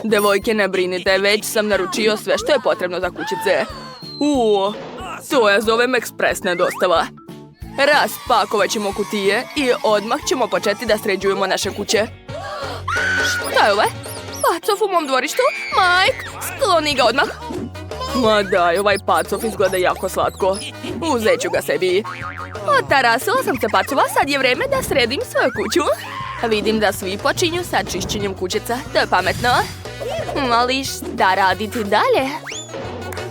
Devojke, ne brinite, već sam naručio sve što je potrebno za kućice. To ja zovem ekspresna dostava. Raspakovat ćemo kutije i odmah ćemo početi da sređujemo naše kuće. Šta je ovo? Pacov u mom dvorištu? Mike, skloni ga odmah. Ma daj, ovaj pacov izgleda jako slatko. Uzet ću ga sebi. Otarasila sam se pacova, sad je vreme da sredim svoju kuću. Vidim da svi počinju sa čišćenjem kućica, to je pametno. Ali šta raditi dalje?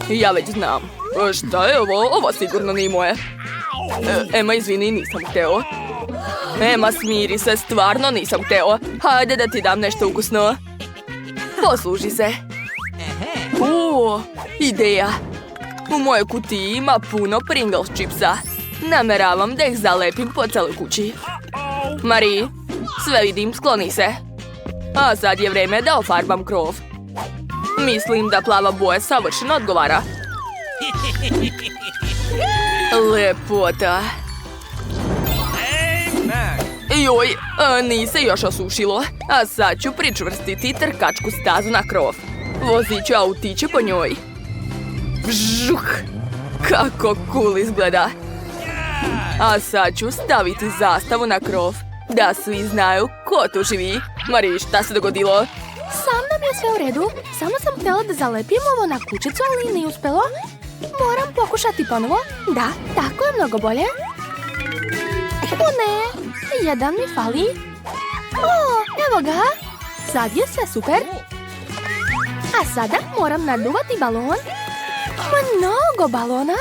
Ja već znam. Šta je ovo? Ovo sigurno nije moje. Ema, izvini, nisam hteo. Ema, smiri se, stvarno nisam hteo. Hajde da ti dam nešto ukusno. Posluži se. Ideja. U mojoj kutiji ima puno Pringles čipsa. Nameravam da ih zalepim po celoj kući. Marie, sve vidim, skloni se. A sad je vreme da ofarbam krov. Mislim da plava boja savršeno odgovara. Lepota. Joj, nije se još osušilo. A sad ću pričvrstiti trkačku stazu na krov. Vozit ću autiće po njoj. Vžuh! Kako cool izgleda. A sad ću staviti zastavu na krov. Da svi znaju ko tu živi. Marie, šta se dogodilo? Sa mnom je sve u redu. Samo sam htjela da zalepim ovo na kućicu, ali nije uspjelo. Moram pokušati ponovo. Da, tako je mnogo bolje. O ne, jedan mi fali. Evo ga. Sad je sve super. A sada moram naduvati balon. Mnogo balona.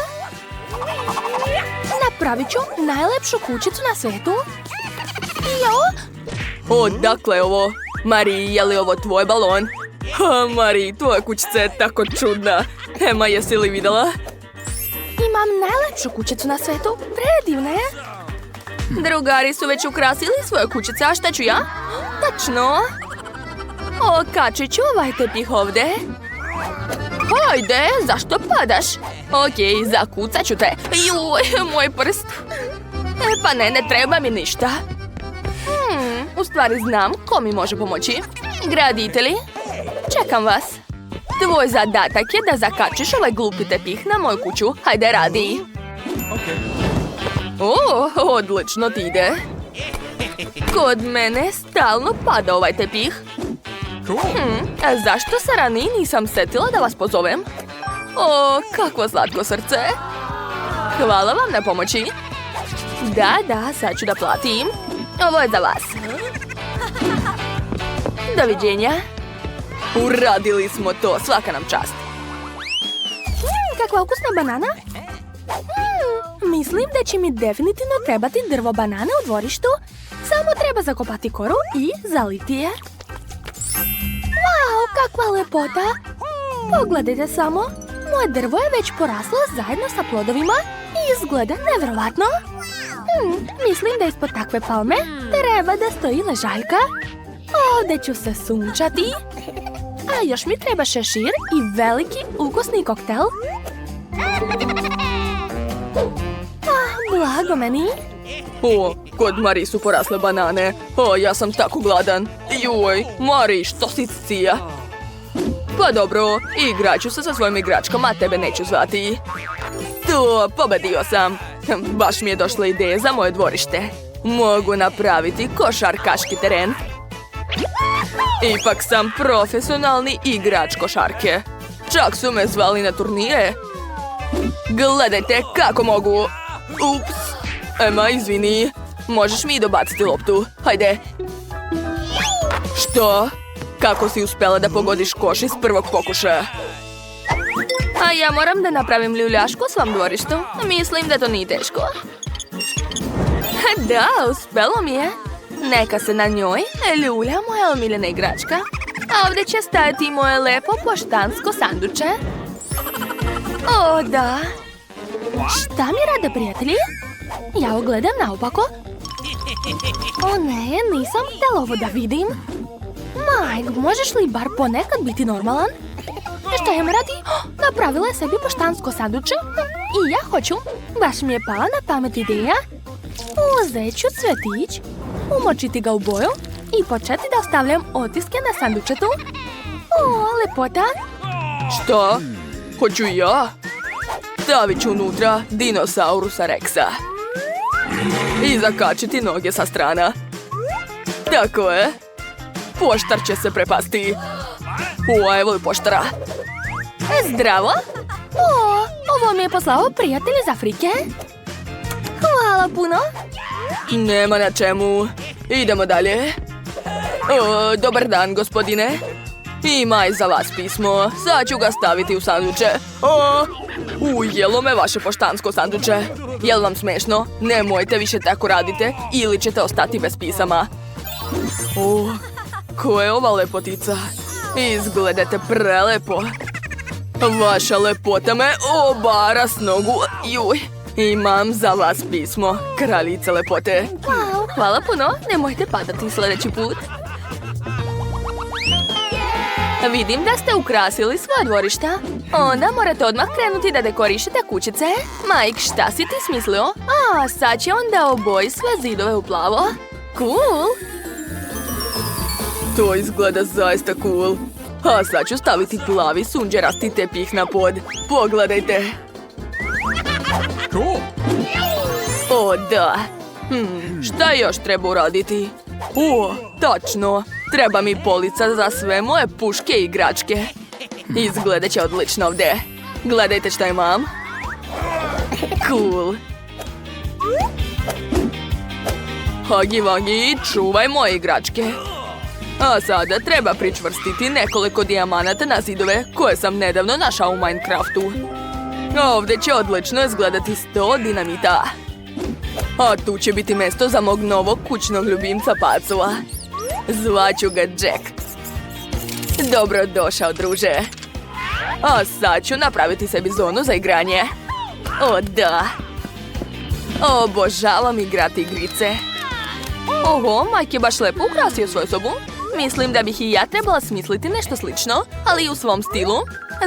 Napravit ću najlepšu kućicu na svijetu. Odakle je ovo? Marie, je li ovo tvoj balon? Marie, tvoja kućica je tako čudna. Ema, jesi li vidjela? Imam najlepšu kućicu na svijetu. Predivna je. Drugari su već ukrasili svoje kućice, a šta ću ja? Tačno. Okačit ću ovaj tepih ovdje. Hajde, zašto padaš? Okej, zakucat ću te. Juj, moj prst. Pa ne treba mi ništa. U stvari znam ko mi može pomoći. Graditelji, čekam vas. Tvoj zadatak je da zakačiš ovaj glupi tepih na moju kuću. Hajde, radi. Odlično ti ide. Kod mene stalno pada ovaj tepih. A zašto se ranije nisam setila da vas pozovem? Kakvo slatko srce. Hvala vam na pomoći. Da, sad ću da platim. Ovo je za vas. Doviđenja. Uradili smo to, svaka nam čast. Kakva ukusna banana. Mislim da će mi definitivno trebati drvo banane u dvorištu. Samo treba zakopati koru i zaliti je. Wow, kakva lepota. Pogledajte samo. Moje drvo je već poraslo zajedno sa plodovima i izgleda nevjerovatno. Mislim da ispod takve palme treba da stoji ležaljka. Ovdje ću se sunčati. A još mi treba šešir i veliki ukusni koktel. Blago meni. Kod Marie su porasle banane. Ja sam tako gladan. Joj, Marie, što si cija? Pa dobro, igrat ću se sa svojim igračkama, a tebe neću zvati. Pobedio sam. Baš mi je došla ideja za moje dvorište. Mogu napraviti košarkaški teren. Ipak sam profesionalni igrač košarke. Čak su me zvali na turnire. Gledajte kako mogu. Ups. Ema, izvini. Možeš mi dobaciti loptu. Hajde. Što? Kako si uspjela da pogodiš koš iz prvog pokušaja? A ja moram da napravim ljuljašku u svom dvorištu. Mislim da to nije teško. Da, uspjelo mi je. Neka se na njoj ljulja moja omiljena igračka. A ovdje će stajati moje lepo poštansko sanduče. Da. Šta mi rade, prijatelji? Ja ogledam naopako. Ne, nisam htjela ovo da vidim. Mike, možeš li bar ponekad biti normalan? Šta je radi? Napravila je sebi poštansko sanduče. I ja hoću. Baš mi je pala na pamet ideja. Uzet ću cvetić, umočiti ga u boju i početi da ostavljam otiske na sandučetu. lepota? Šta? Hoću i ja? Stavit ću unutra dinosaurusa Rexa. I zakačiti noge sa strana. Tako je. Poštar će se prepasti. Evo i poštara. Zdravo! O, ovo mi je poslao prijatelj iz Afrike. Hvala puno. Nema na čemu. Idemo dalje. Dobar dan, gospodine. Ima i za vas pismo. Sad ću ga staviti u sanduče. Jelo me vaše poštansko sanduče. Jel vam smešno? Nemojte više tako radite ili ćete ostati bez pisama. Ko je ova lepotica? Izgledate prelepo. Vaša lepota me obara s nogu. Juj. Imam za vas pismo, kraljice lepote. Wow, hvala puno. Nemojte padati sljedeći put. Vidim da ste ukrasili svoja dvorišta. Onda morate odmah krenuti da dekorišete kućice. Mike, šta si ti smislio? Sad će onda oboji sve zidove u plavo. Cool! To izgleda zaista cool. A sad ću staviti plavi sunđerasti tepih na pod. Pogledajte. Cool. O, da. Šta još treba uraditi? Tačno. Treba mi polica za sve moje puške i igračke. Izgledat će odlično ovdje. Gledajte šta imam. Cool. Hagi Vagi, čuvaj moje igračke. A sada treba pričvrstiti nekoliko dijamanata na zidove koje sam nedavno našao u Minecraftu. Ovdje će odlično izgledati 100 dinamita. A tu će biti mjesto za mog novog kućnog ljubimca pacova. Zvaću ga Jack. Dobrodošao, druže. A sad ću napraviti sebi zonu za igranje. O, da. Obožavam igrati igrice. Oho, Mike je baš lepo ukrasio svoju sobu. Mislim da bih i ja trebala smisliti nešto slično, ali u svom stilu.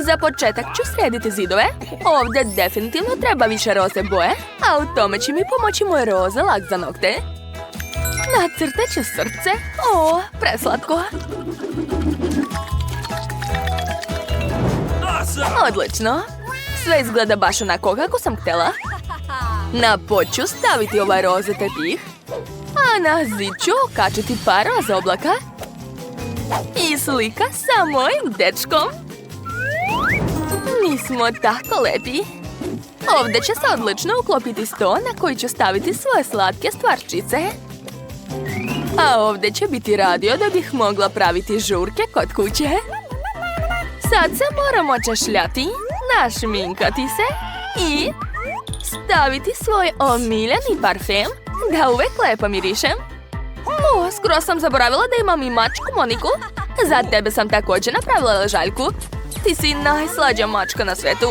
Za početak ću srediti zidove. Ovdje definitivno treba više roze boje, a u tome će mi pomoći moj roze lak za nokte. Nacrtat ću srce. O, preslatko. Odlično. Sve izgleda baš onako kako sam htjela. Na pod ću staviti ovaj roze tepih, a na zid ću okačiti par roze oblaka. I slika sa mojim dečkom. Mi smo tako lepi. Ovdje će se odlično uklopiti sto na koji ću staviti svoje slatke stvarčice. A ovdje će biti radio da bih mogla praviti žurke kod kuće. Sad se moramo češljati, našminkati se i staviti svoj omiljeni parfem da uvek lepo mirišem. Skoro sam zaboravila da imam i mačku Moniku. Za tebe sam također napravila ležaljku. Ti si najslađa mačka na svetu.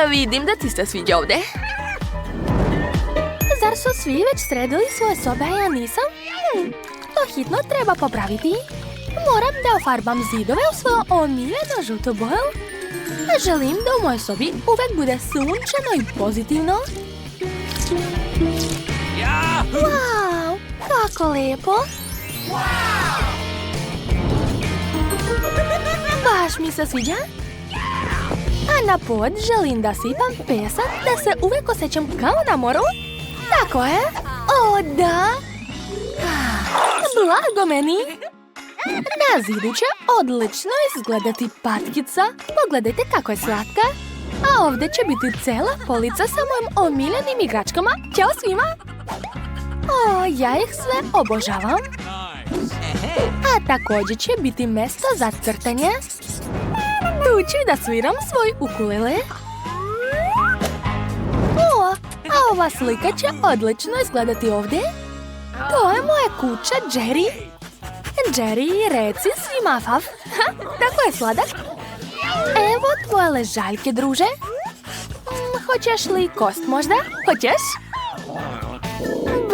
Vidim da ti se sviđa ovdje. Zar su svi već sredili svoje sobe, a ja nisam? To hitno treba popraviti. Moram da ofarbam zidove u svoju omiljenu žutu boju. Želim da u mojoj sobi uvek bude sunčano i pozitivno. Wow, kako lepo. Baš mi se sviđa. A na pod želim da sipam pesak da se uvek osjećam kao na moru. Tako je. O, da. Blago meni. Na zidu će odlično izgledati patkica. Pogledajte kako je slatka. A ovdje će biti cela polica sa mojim omiljenim igračkama. Ćao svima. O, ja ih sve obožavam. A također će biti mjesto za crtanje. Tu ću da sviram svoj ukulele. O, a ova slika će odlično izgledati ovdje. To je moja kuća, Jerry. Jerry, reci svima fav. Tako je sladak. Evo tvoje ležaljke, druže. Hoćeš li kost možda? Hoćeš?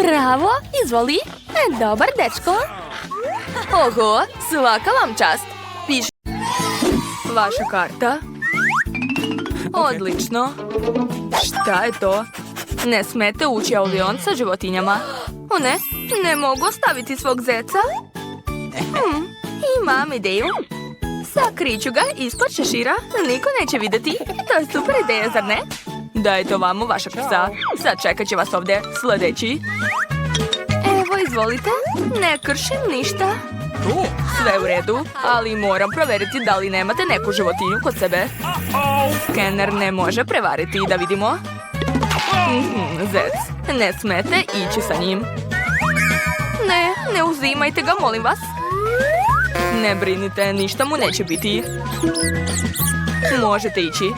Bravo, izvoli. Dobar dečko. Oho, svaka vam čast. Piše vaša karta. Odlično. Šta je to? Ne smete ući u avion sa životinjama. O ne, ne mogu ostaviti svog zeca. Imam ideju. Sakriću ga ispod šešira. Niko neće vidjeti. To je super ideja, zar ne? Dajte ovamo vaša psa. Sad čekat će vas ovdje sljedeći. Evo, izvolite. Ne kršim ništa. Sve u redu, ali moram provjeriti da li nemate neku životinju kod sebe. Skener ne može prevariti, da vidimo. Zec, ne smete ići sa njim. Ne uzimajte ga, molim vas. Ne brinite, ništa mu neće biti. Možete ići.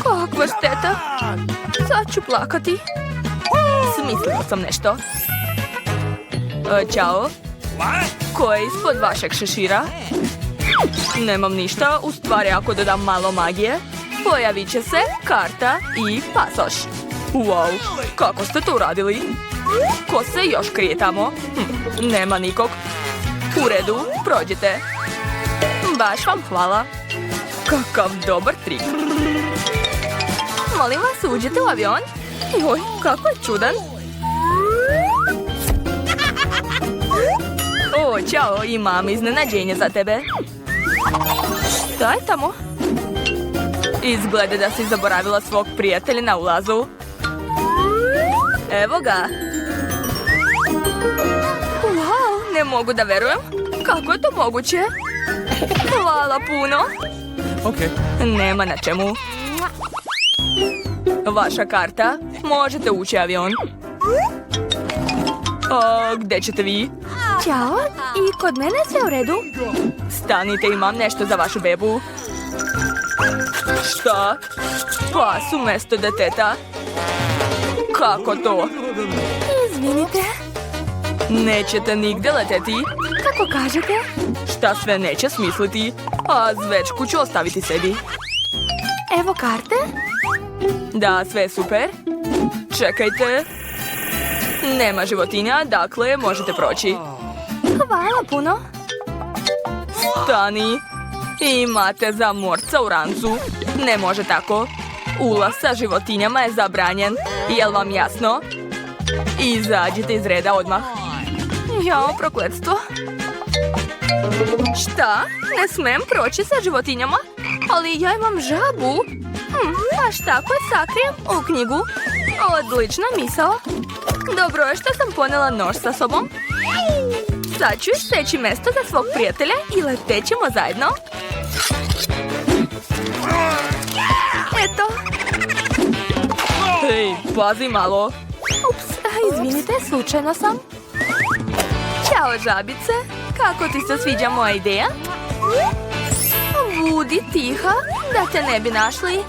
Kakva šteta. Sad ću plakati. Smislila sam nešto. Ćao. Ko je ispod vašeg šešira? Nemam ništa, u stvari ako dodam malo magije, pojavit će se karta i pasoš. Wow, kako ste to uradili? Ko se još krije tamo? Nema nikog. U redu, prođite. Baš vam hvala. Kakav dobar trik. Molim vas, uđite u avion. Joj, kako je čudan. O, ćao, imam iznenađenje za tebe. Šta je tamo? Izgleda da si zaboravila svog prijatelja na ulazu. Evo ga. Wow, ne mogu da verujem. Kako je to moguće? Hvala puno. Nema na čemu. Vaša karta. Možete ući avion. Gdje ćete vi? Ćao, i kod mene sve u redu. Stanite, imam nešto za vašu bebu. Šta? Pas umjesto deteta? Kako to? Izvinite. Nećete nigdje leteti? Kako kažete? Šta sve neće smisliti? A zvečku ću ostaviti sebi. Evo karte. Da, sve super. Čekajte. Nema životinja, dakle možete proći. Hvala puno. Stani. Imate zamorca u rancu. Ne može tako. Ulaz sa životinjama je zabranjen. Jel vam jasno? Izađite iz reda odmah. Jao, prokletstvo. Šta? Ne smem proći sa životinjama? Ali ja imam žabu. Baš tako je sakrijem u knjigu. Odlična misao. Dobro je što sam ponela nož sa sobom. Sad ću steći mjesto za svog prijatelja i letećemo zajedno. Eto. Hej, pazi malo. Ups, izvinite, slučajno sam. Ćao, žabice. Kako ti se sviđa moja ideja? Budi tiha, da te ne bi našli.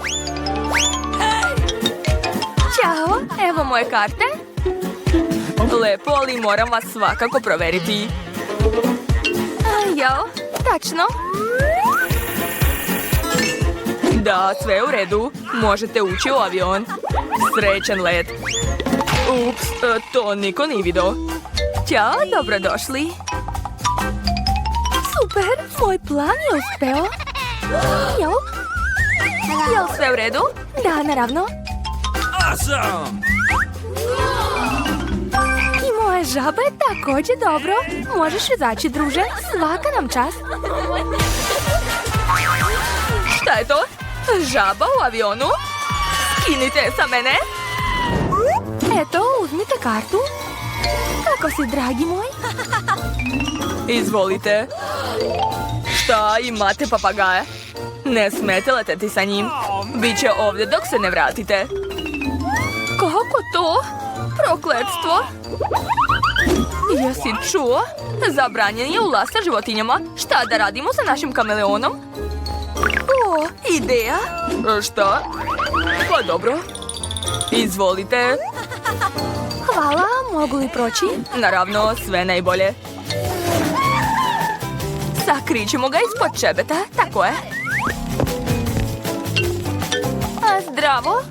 Ćao, evo moje karte. Lepo, ali moram vas svakako provjeriti. Jao, tačno. Da, sve je u redu. Možete ući u avion. Srećan let. Ups, to niko nije vidio. Ćao, dobrodošli. Super, moj plan je uspeo. Jel sve u redu? Da, naravno. Awesome! I moja žaba je također dobro. Možeš izaći, druže. Svaka nam čast. Šta je to? Žaba u avionu? Skinite je sa mene. Eto, uzmite kartu. Kako si, dragi moj? Izvolite. Šta, imate papagaja? Ne smete leteti sa njim. Biće ovdje dok se ne vratite. Kako to? Prokletstvo. Jesi čuo? Zabranjen je ulaz sa životinjama. Šta da radimo sa našim kameleonom? O, ideja. Šta? Pa dobro. Izvolite. Hvala, mogu li proći? Naravno, sve najbolje. Sakrićemo ga ispod čebeta, tako je. Zdravo.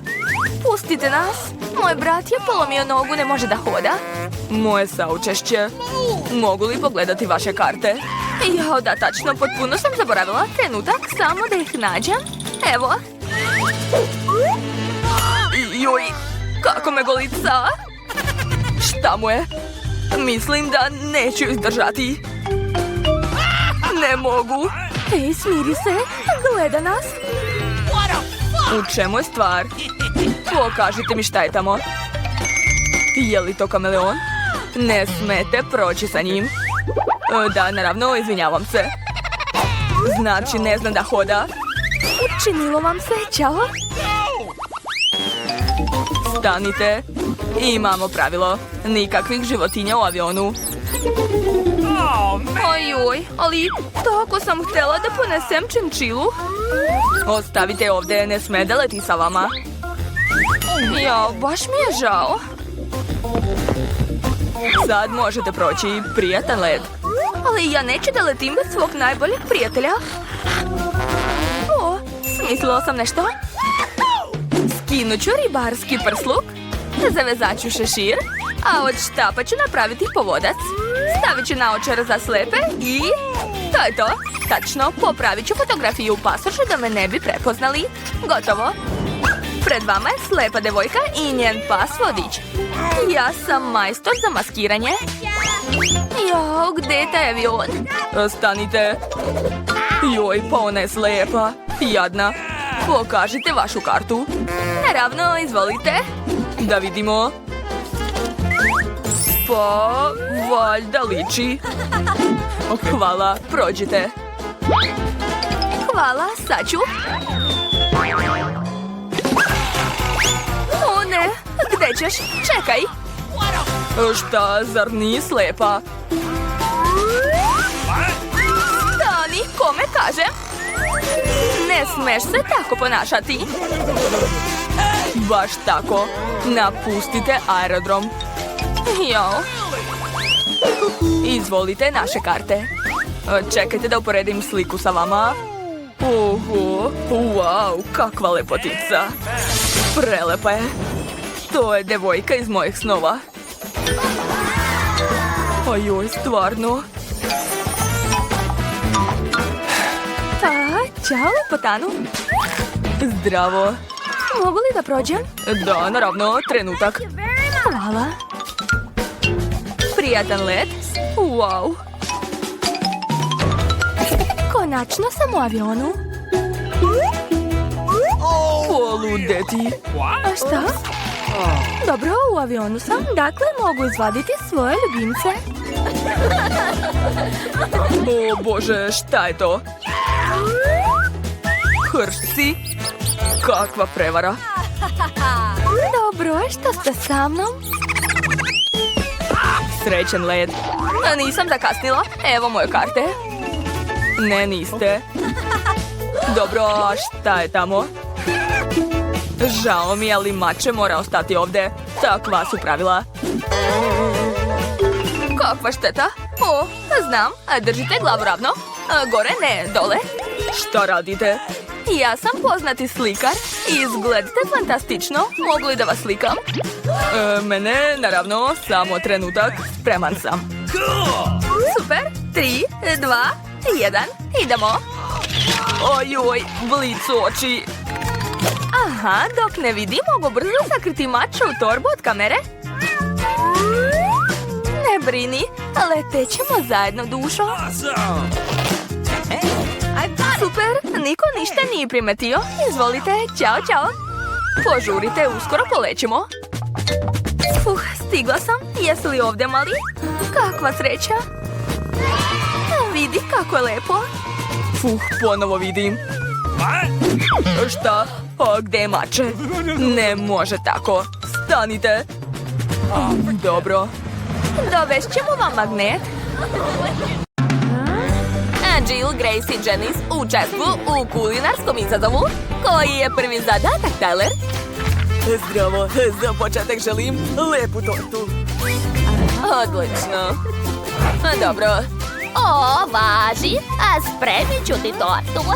Pustite nas. Moj brat je polomio nogu, ne može da hoda. Moje saučešće. Mogu li pogledati vaše karte? Jao, da, tačno, potpuno sam zaboravila. Trenutak, samo da ih nađem. Evo. Joj, kako me golica. Šta mu je? Mislim da neću izdržati. Ne mogu. Ej, smiri se, gleda nas. U čemu je stvar? Pokažite mi šta je tamo. Je li to kameleon? Ne smete proći sa njim. Da, naravno, izvinjavam se. Znači, ne zna da hoda. Učinilo vam se, čao. Stanite. Imamo pravilo. Nikakvih životinja u avionu. Ojoj, ali tako sam htjela da ponesem činčilu. Ostavite ovdje, ne sme da leti sa vama. Ja, baš mi je žao. Sad možete proći, prijatan let. Ali ja neću da letim bez svog najboljeg prijatelja. O, smislila sam nešto. Skinut ću ribarski prsluk, zavezat ću šešir, a od štapa ću napraviti povodac. Stavit ću naočar za slepe i... to je to. Tačno, popravit ću fotografiju u pasošu da me ne bi prepoznali. Gotovo. Pred vama je slepa devojka i njen pas vodič. Ja sam majstor za maskiranje. Jo, gde je taj avion? Stanite. Joj, pa ona je slepa. Jadna. Pokažite vašu kartu. Naravno, izvolite. Da vidimo. Pa, valjda liči. Hvala, prođite. Hvala, sad ću. O ne, gde ćeš? Čekaj. Šta, zar nije slepa? Stani, kome kažem? Ne smeš se tako ponašati. Baš tako. Napustite aerodrom. Jo. Izvolite naše karte. Čekajte da uporedim sliku sa vama. Wow, kakva lepotica. Prelepa je. To je devojka iz mojih snova. Ojoj, stvarno. Ćao, lepotanu. Zdravo. Mogu li da prođem? Da, naravno, trenutak. Hvala. Prijatan let. Wow. Konačno sam u avionu. Poludeti. A šta? Dobro, u avionu sam, dakle mogu izvaditi svoje ljubimce. O Bože, šta je to? Hršci? Kakva prevara. Dobro, što ste sa mnom? Srećan let. Nisam zakasnila. Evo moje karte. Ne, niste. Dobro, a šta je tamo? Žao mi je, ali mače mora ostati ovdje. Takva su pravila. Kakva šteta? O, znam. Držite glavu ravno. Gore, ne, dole. Šta radite? Ja sam poznati slikar. Izgledate fantastično. Mogu li da vas slikam? Mene, naravno, samo trenutak. Spreman sam. Super. 3, 2, 1. Idemo. Ojoj, blicu oči. Aha, dok ne vidi, mogu brzo sakriti mača u torbu od kamere. Ne brini, letećemo zajedno, dušo. Super, niko ništa nije primetio. Izvolite, ćao, ćao. Požurite, uskoro polećemo. Stigla sam. Jesi li ovdje, mali? Kakva sreća. Vidi kako je lepo. Ponovo vidim. Šta? A gde je mače? Ne može tako. Stanite. Dobro. Dovešćemo vam magnet. Jill, Grace i Janice učestvuju u kulinarskom izazovu. Koji je prvi zadatak, Tyler? Zdravo, za početak želim lepu tortu. Odlično. Dobro. O, važi, a spremit ću ti tortu.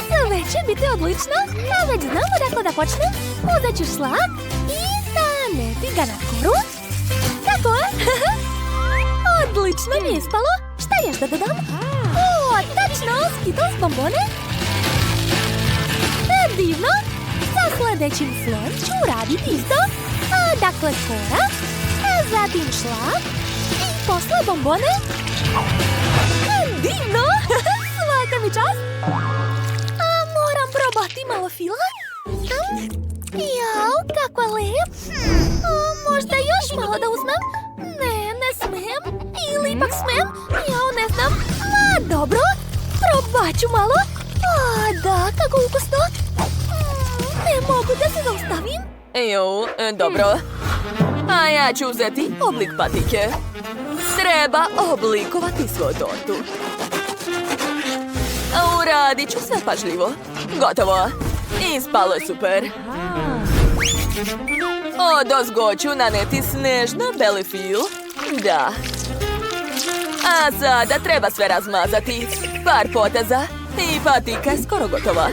Sve će biti odlično, a već znamo dakle da počnem. Uzet ću šlag i staneti ga na koru. Tako je. Odlično mi je ispalo. Šta još da dodam? O, tačno, Skittles bombone. Divno. Sa sljedećim slojem ću uraditi isto. Dakle, kora, zatim šlag i posle bombone. Divno. Svaka mi čas. Moram probati malo fila. Jao, kako je lep. Možda još malo da uzmem? Ne smijem. Ili ipak smijem? Jao, ne znam. Dobro, probat ću malo. Da, kako ukusno. Ne mogu da se zaustavim. Dobro. A ja ću uzeti oblik patike. Treba oblikovati svoju tortu. Uradit ću sve pažljivo. Gotovo. Ispalo je super. Odozgo ću naneti snežno beli fil. Da. A sada treba sve razmazati. Par poteza i patika je skoro gotova.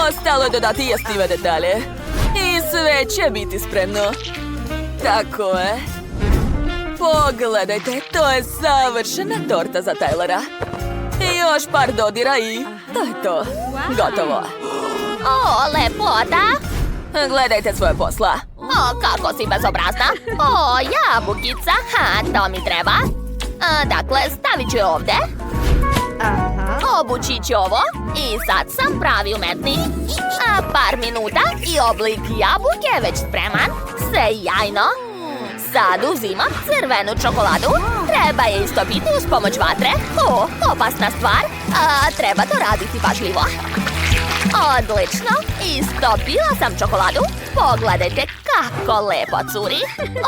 Ostalo je dodati jestive detalje. I sve će biti spremno. Tako je. Pogledajte, to je savršena torta za Tylera. I još par dodira i to je to. Gotovo. O, lepota. Gledajte svoje posla. O, kako si bezobrazna. O, jabukica. To mi treba. Dakle, stavit ću je ovdje. Obući ću ovo. I sad sam pravi umetnik. Par minuta i oblik jabuke je već spreman. Sve jajno. Sad uzimam crvenu čokoladu. Treba je istopiti uz pomoć vatre. O, opasna stvar. Treba to raditi pažljivo. Odlično. Istopila sam čokoladu. Pogledajte kako lepo curi.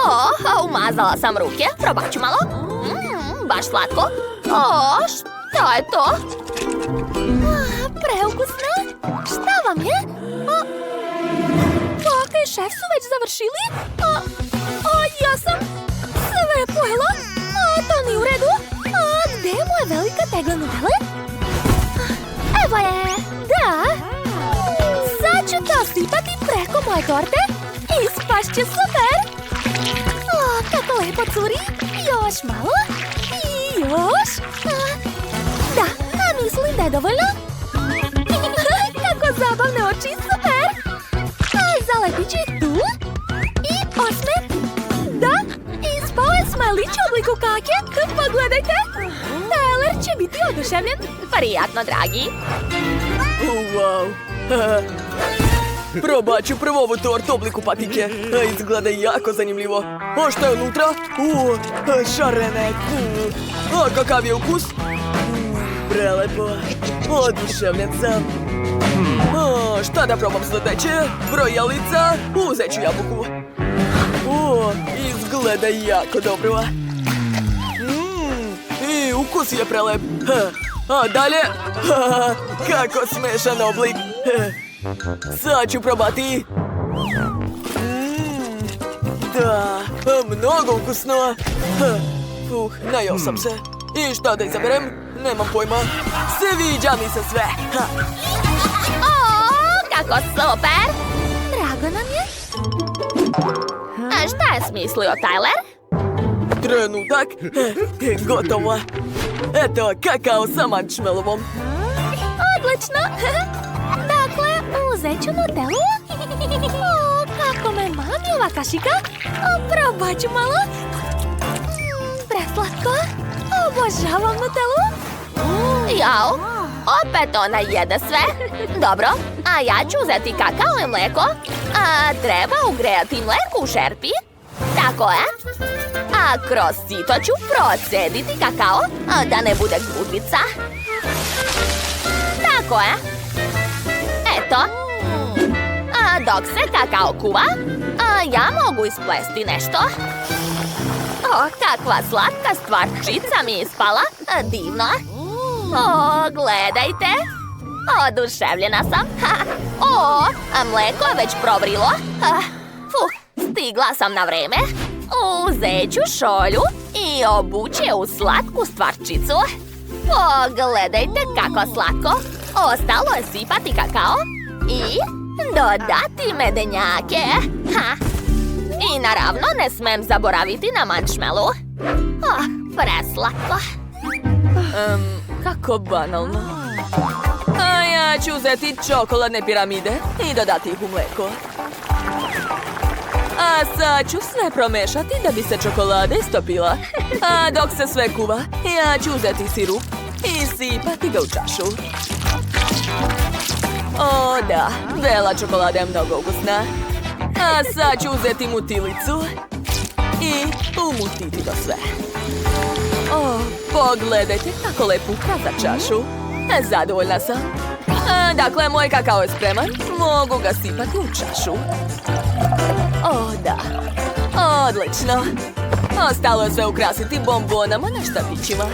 O, umazala sam ruke. Probat ću malo. Baš slatko. O, što je to? Preukusno. Šta vam je? Kaka i šef su već završili? Ja sam sve pojela. To nije u redu. Gde je moja velika tegla Nutelle? Evo je. Da. Sad ću to sipati preko moje torte. Ispašće super. Kako lepo curi. Još malo. I još. Da, mislim da je dovoljno. Kako zabavne oči, super. Zalepit ću ih tu. I osme. Da, ispao je smajlić u obliku kake. Pogledajte. Tyler će biti oduševljen. Prijatno, dragi. Wow. Probat ću prvo ovu tortu u obliku patike. Izgleda jako zanimljivo. A šta je unutra? Šarene. Kakav je ukus? Prelepo. Oduševljen sam. Šta da probam sljedeće? Brojalica. Uzet ću jabuku. Izgleda jako dobro. I ukus je prelep. A dalje? Kako smešan oblik. Sad ću probati. Da, mnogo ukusno. Najao sam se. I šta da izaberem? Nemam pojma. Sviđa mi se sve. Kako super. Drago nam je. A šta je smislio Tyler? Trenutak. Gotovo. Eto, kakao sa marshmallowom. Odlično. Dakle, uzet ću Nutellu. Kako me mami ova kašika. Probat ću malo. Preslatko. Obožavam Nutellu. Jao, opet ona jede sve. Dobro, a ja ću uzeti kakao i mlijeko. Treba ugrejati mlijeko u šerpi. Tako je. A kroz sito ću procediti kakao da ne bude grudica. Tako je. Eto. Dok se kakao kuva, ja mogu isplesti nešto. Kakva slatka stvarčica mi je ispala. Divno. Gledajte. Oduševljena sam. Mlijeko je već provrilo. Stigla sam na vreme. Uzet ću šolju i obući je u slatku stvarčicu. Pogledajte kako slatko. Ostalo je sipati kakao i dodati medenjake. I naravno ne smem zaboraviti na marshmallow. Preslatko. Kako banalno. A ja ću uzeti čokoladne piramide i dodati ih u mlijeko. A sad ću sve promešati da bi se čokolada istopila. A dok se sve kuva, ja ću uzeti sirup i sipati ga u čašu. O, da, bela čokolada je mnogo ukusna. A sad ću uzeti mutilicu i umutiti to sve. O, pogledajte kako lepo ukrasa čašu. Zadovoljna sam. Dakle, moj kakao je spreman. Mogu ga sipati u čašu. O, da. Odlično. Ostalo je sve ukrasiti bombonama na štapićima.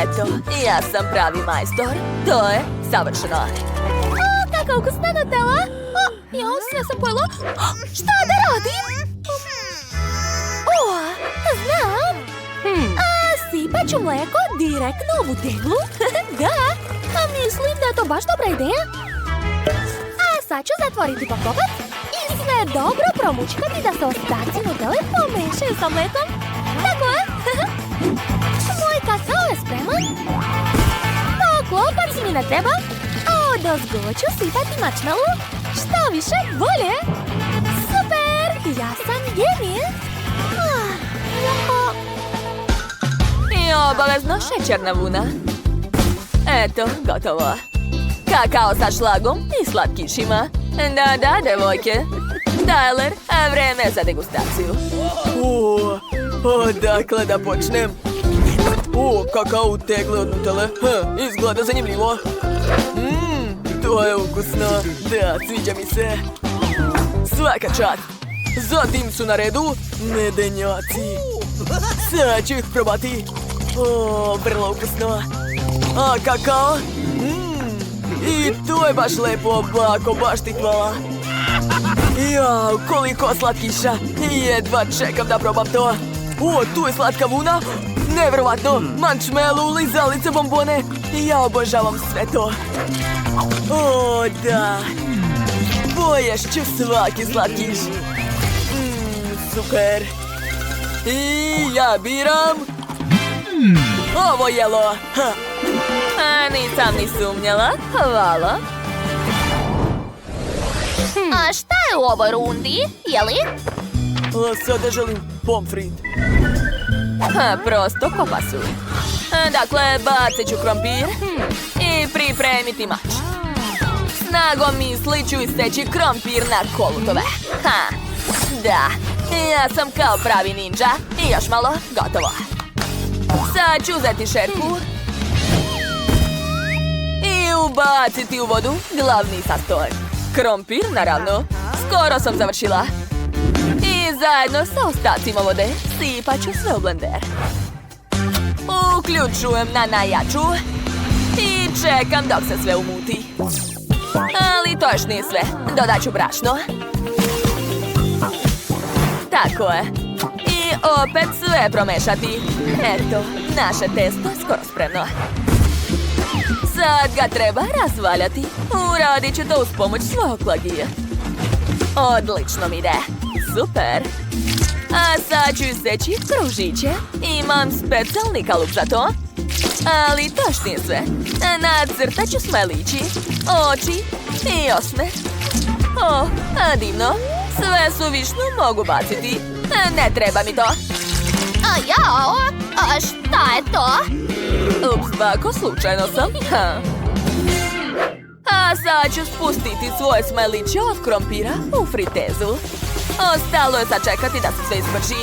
Eto, ja sam pravi majstor. To je savršeno. O, kakva ukusna Nutella. O, sve sam pojela. Šta da radim? O, znam. Sipat ću mlijeko direktno u butelju. Da, mislim da je to baš dobra ideja. A sad ću zatvoriti poklopac i sve dobro promućkati da se ostaci Nutelle pomešaju sa mlijekom. Tako je. Moj kakao je spreman. Poklopac mi ne treba. A odozgo ću sipati marshmallow. Što više, bolje. Super, ja sam genij. I obavezno šećerna vuna. Eto, gotovo. Kakao sa šlagom i slatkišima. Da, devojke. Tyler, vreme za degustaciju. Odakle da počnem? Kakao u tegli od Nutelle. Izgleda zanimljivo. To je ukusno. Da, sviđa mi se. Svaka čast. Zatim su na redu medenjaci. Sad ću ih probati. Vrlo ukusno. A kakao? I to je baš lepo, bako, baš ti hvala. Jao, koliko slatkiša. Jedva čekam da probam to. Tu je slatka vuna. Nevjerovatno, marshmallow, lizalice, bombone. Ja obožavam sve to. O, da. Poješću svaki slatkiš. Super. I ja biram ovo jelo. Nisam ni sumnjala. Hvala. A šta je u ovoj rundi, jeli? Sada želim pomfrit. Prosto ko pasuje. Dakle, bacit ću krompir i pripremiti mač. Snagom misli ću iseći krompir na kolutove. Da, ja sam kao pravi ninja. I još malo, gotovo. Sad ću uzeti šerpu i ubaciti u vodu glavni sastojak. Krompir, naravno. Skoro sam završila. I zajedno sa ostacima vode sipat ću sve u blender. Uključujem na najjaču i čekam dok se sve umuti. Ali to još nije sve. Dodat ću brašno. Tako je. I opet sve promešati. Eto, naše testo je skoro spremno. Sad ga treba razvaljati. Uradit ću to uz pomoć svog lagija. Odlično mi ide. Super. A sad ću iseći kružiće. Imam specijalni kalup za to. Ali to još nije sve. Nacrtat ću smajlići, oči i osmeh. Divno. Sve suvišno mogu baciti. Ne treba mi to. Jao, a šta je to? Ups, bako, slučajno sam. A sad ću spustiti svoje smajliće od krompira u fritezu. Ostalo je sačekati da se sve isprži.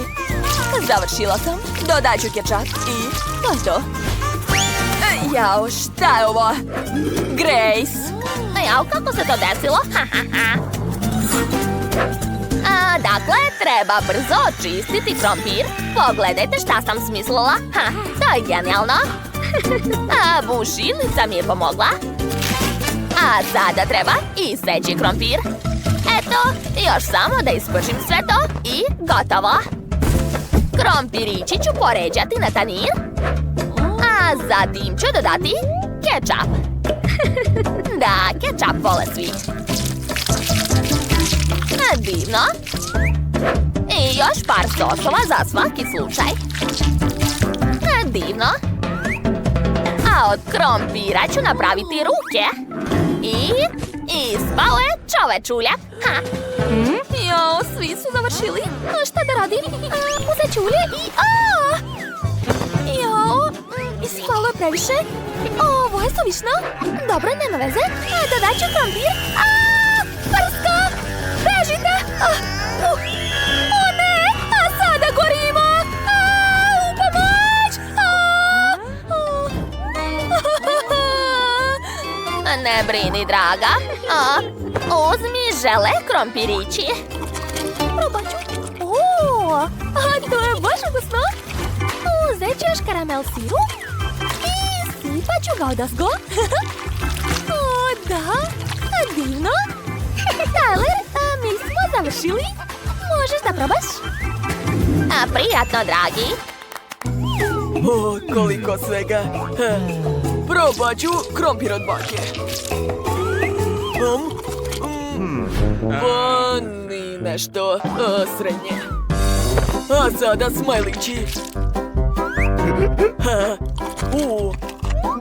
Završila sam. Dodat ću kečap i to je to. Jao, šta je ovo? Grace. Jao, kako se to desilo? Dakle, treba brzo očistiti krompir. Pogledajte šta sam smislila. To je genijalno. Bušilnica mi je pomogla. A sada treba iseći krompir. Eto, još samo da ispržim sve to i gotovo. Krompirići ću poređati na tanjir. A zatim ću dodati kečap. Da, kečap vole svi. Divno. I još par sosova za svaki slučaj. Divno. A od krompira ću napraviti ruke. I ispao je čovečuljak. Jao, svi su završili. Šta da radim? Uzet ću ulje i... Jao, Mislim, malo je previše. Ovo je suvišno. Dobro, nema veze. Dodat ću krompir. Prska! Bežite! O ne! A sada gorimo! U pomoć! Ne brini, draga. Uzmi žele krompirići. Probat ću. To je baš ukusno. Uzet ću još karamel sirup i sipat ću ga odozgo. Da, divno. Tyler, mi smo završili. Možeš da probaš? Prijatno, dragi. Koliko svega. Probat ću krompir od bake. Pa, ni nešto srednje. A sada smajlići.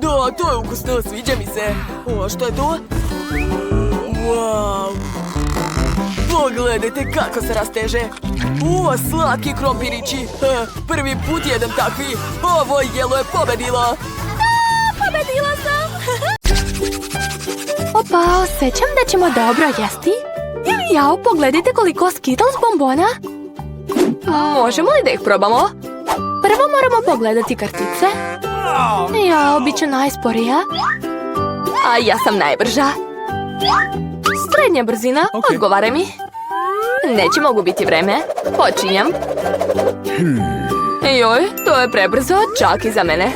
Da, to je ukusno, sviđa mi se. Što je to? Wow. Pogledajte kako se rasteže. Slatki krompirići. Prvi put jedem takvi. Ovo jelo je pobedilo. Pobedila sam! Opa, osjećam da ćemo dobro jesti. Jao, pogledajte koliko Skittles bombona. Možemo li da ih probamo? Prvo moramo pogledati kartice. Jao, bit ću najsporija. A ja sam najbrža. Srednja brzina, odgovaraj mi. Neće mogu biti vreme. Počinjam. Joj, to je prebrzo, čak i za mene.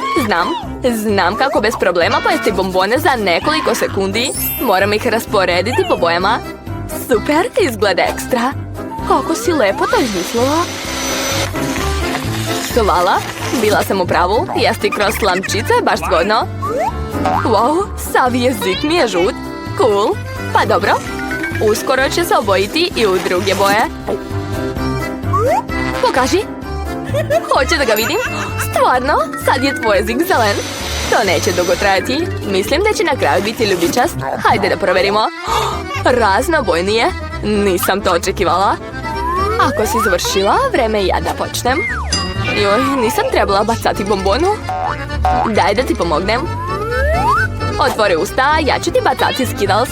Znam kako bez problema pojesti bombone za nekoliko sekundi. Moram ih rasporediti po bojama. Super, izgleda ekstra. Kako si lepo to izmislila. Hvala, bila sam u pravu. Jesti kroz slamčice je baš zgodno. Wow, sav jezik mi je žut. Cool, pa dobro. Uskoro će se obojiti i u druge boje. Pokaži. Hoće da ga vidim? Stvarno? Sad je tvoj jezik zelen. To neće dugo trajati. Mislim da će na kraju biti ljubičast. Hajde da proverimo. Raznobojni je. Nisam to očekivala. Ako si završila, vreme je ja da počnem. Joj, nisam trebala bacati bombonu. Daj da ti pomognem. Otvori usta, ja ću ti bacati Skittles.